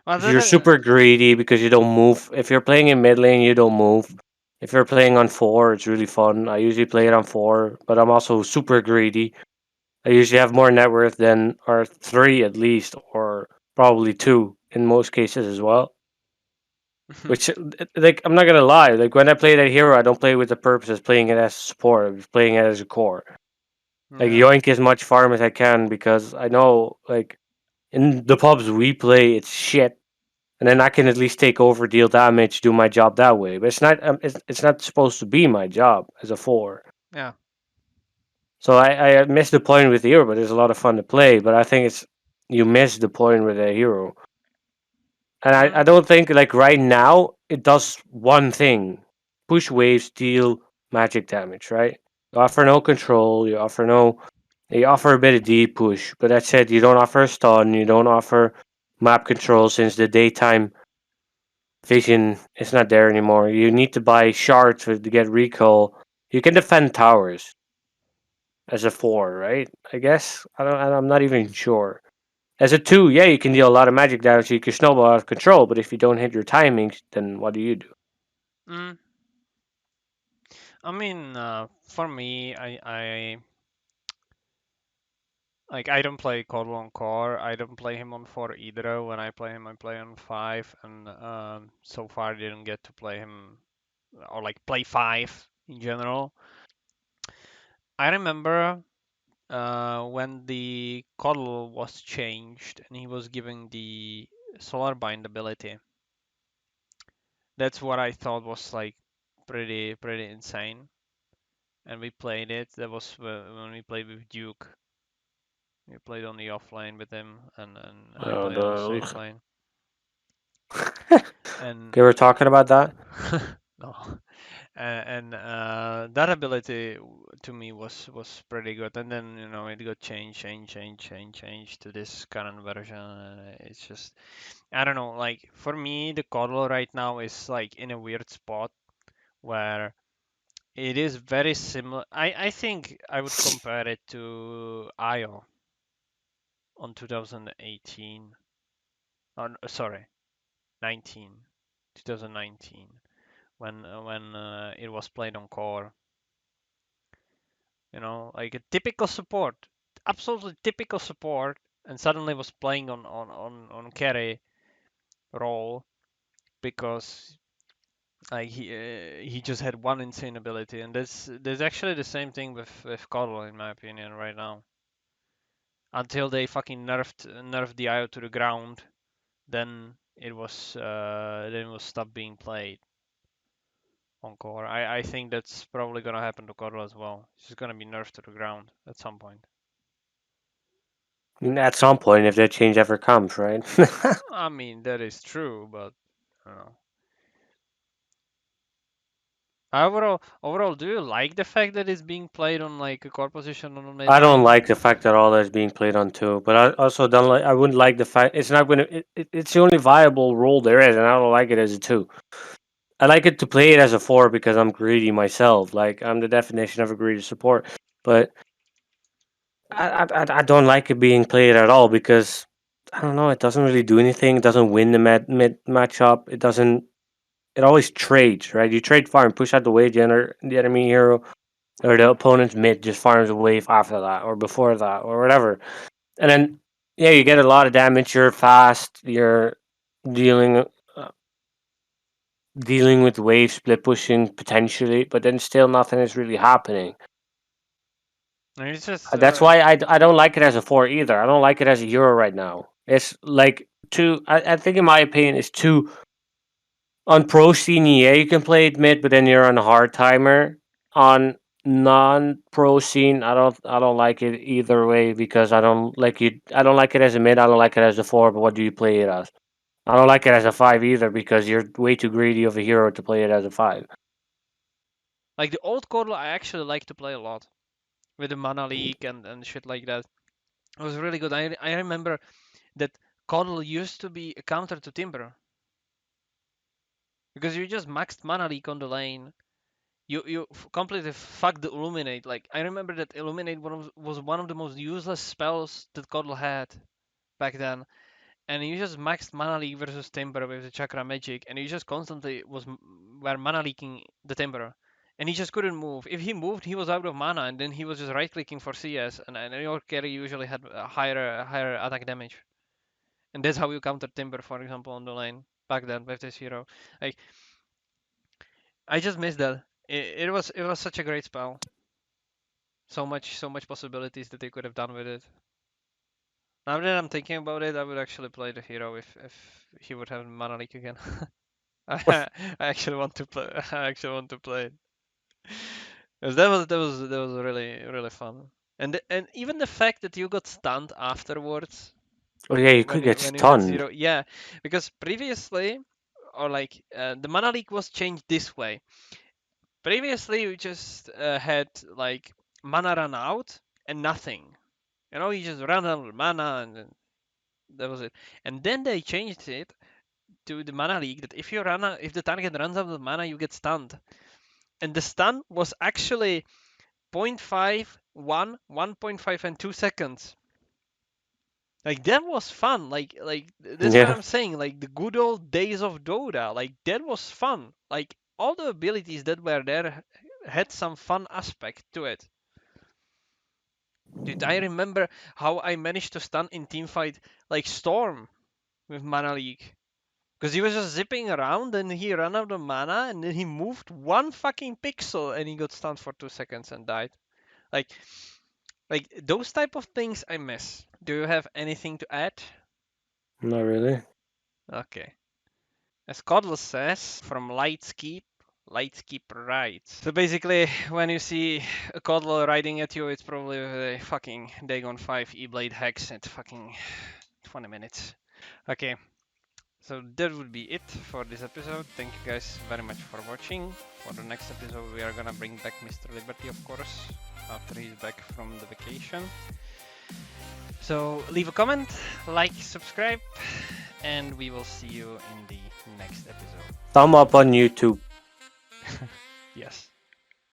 Well, If you're super greedy because you don't move, if you're playing in mid lane, you don't move. If you're playing on four, it's really fun. I usually play it on four, but I'm also super greedy. I usually have more net worth than or three at least, or probably two in most cases as well. Which, like, I'm not gonna lie. Like when I play that hero, I don't play with the purpose of playing it as support. I'm playing it as a core. Like yeah. yoink as much farm as I can because I know, like, in the pubs we play, it's shit, and then I can at least take over, deal damage, do my job that way. But it's not supposed to be my job as a four. Yeah. So I miss the point with the hero, but it's a lot of fun to play. But I think it's you miss the point with a hero. And I Mm, don't think like right now it does one thing. Push waves, deal magic damage, right? You offer no control, you offer a bit of deep push, but that said you don't offer a stun, you don't offer map control since the daytime vision is not there anymore. You need to buy shards to get recall. You can defend towers as a four, right? I guess. I'm not even sure. As a two, yeah, you can deal a lot of magic damage. You can snowball out of control, but if you don't hit your timings, then what do you do? mm. I mean, for me, I don't play Coddle on core. I don't play him on four either. When I play him, I play on five, and so far I didn't get to play him or like play five in general. I remember when the Coddle was changed and he was given the Solar Bind ability. That's what I thought was like pretty insane. And we played it. That was when we played with Duke. We played on the off lane with him, and I Uh, played on the the, safe lane. And they were talking about that. no, and that ability to me was pretty good. And then it got changed to this current version. And it's just I don't know. Like for me, the Coddle right now is like in a weird spot where it is very similar. I think I would compare it to IO on 2018. Sorry, 19, 2019, when it was played on core. Like a typical support, absolutely typical support, and suddenly was playing on carry role because like he just had one insane ability, and there's actually the same thing with Coddle in my opinion right now. Until they fucking nerfed the IO to the ground, then it was stopped being played on core. I think that's probably gonna happen to Coddle as well. She's gonna be nerfed to the ground at some point. At some point, if that change ever comes, right? I mean that is true, but I don't know. Overall, do you like the fact that it's being played on like a core position on mid I don't lane? like the fact that all that's being played on two, but I also don't like. I wouldn't like the fact it's not going to. It's the only viable role there is, and I don't like it as a two. I like it to play it as a four because I'm greedy myself. Like I'm the definition of a greedy support, but I don't like it being played at all because I don't know. It doesn't really do anything. It doesn't win the mid matchup. It doesn't. It always trades, right? You trade farm, push out the wave, the enemy hero or the opponent's mid just farms a wave after that or before that or whatever, and then yeah, you get a lot of damage. You're fast. You're dealing. dealing with wave split pushing potentially, but then still nothing is really happening. And it's just That's why I don't like it as a 4 either. I don't like it as a hero right now. It's like too. I think in my opinion, it's too on pro scene. Yeah, you can play it mid, but then you're on a hard timer. On non pro scene, I don't like it either way because I don't like you. I don't like it as a mid. I don't like it as a 4. But what do you play it as? I don't like it as a 5 either because you're way too greedy of a hero to play it as a 5. like the old Codel. I actually like to play a lot with the mana leak and shit like that. It was really good. I remember that Codel used to be a counter to Timber because you just maxed mana leak on the lane. You completely fucked the Illuminate. Like I remember that Illuminate was one of the most useless spells that Codel had back then, and you just maxed mana leak versus Timber with the Chakra Magic, and he just constantly were mana leaking the Timber, and he just couldn't move. If he moved, he was out of mana, and then he was just right clicking for CS, and your carry usually had a higher attack damage, and that's how you counter Timber, for example, on the lane back then with this hero. Like I just missed that. It was such a great spell. So much possibilities that they could have done with it. Now that I'm thinking about it, I would actually play the hero if he would have mana leak again. I actually want to play. I actually want to play it. 'Cause that was really fun. And even the fact that you got stunned afterwards Oh yeah, you could when get when you had stunned. zero, yeah, because previously or like the mana leak was changed this way. Previously you just had like mana run out and nothing. You know, you just ran out of mana and then that was it. And then they changed it to the mana leak that if the target runs out of mana, you get stunned. And the stun was actually 0.5, 1, 1.5, and 2 seconds. Like that was fun. Like that's what Yeah, I'm saying. Like the good old days of Dota. Like that was fun. Like all the abilities that were there had some fun aspect to it. Dude, I remember how I managed to stun in teamfight like Storm with mana leak. Because he was just zipping around and he ran out of mana and then he moved one fucking pixel and he got stunned for 2 seconds and died. Like like those type of things I miss. Do you have anything to add? not really. Okay. As Codless says, from Lightskeep rides. So basically, when you see a Codler riding at you, it's probably a fucking Dagon 5 E-Blade Hex at fucking 20 minutes. Okay, so that would be it for this episode. Thank you guys very much for watching. For the next episode, we are gonna bring back Mr. Liberty, of course, after he's back from the vacation. So leave a comment, like, subscribe, and we will see you in the next episode. Thumb up on YouTube. Yes.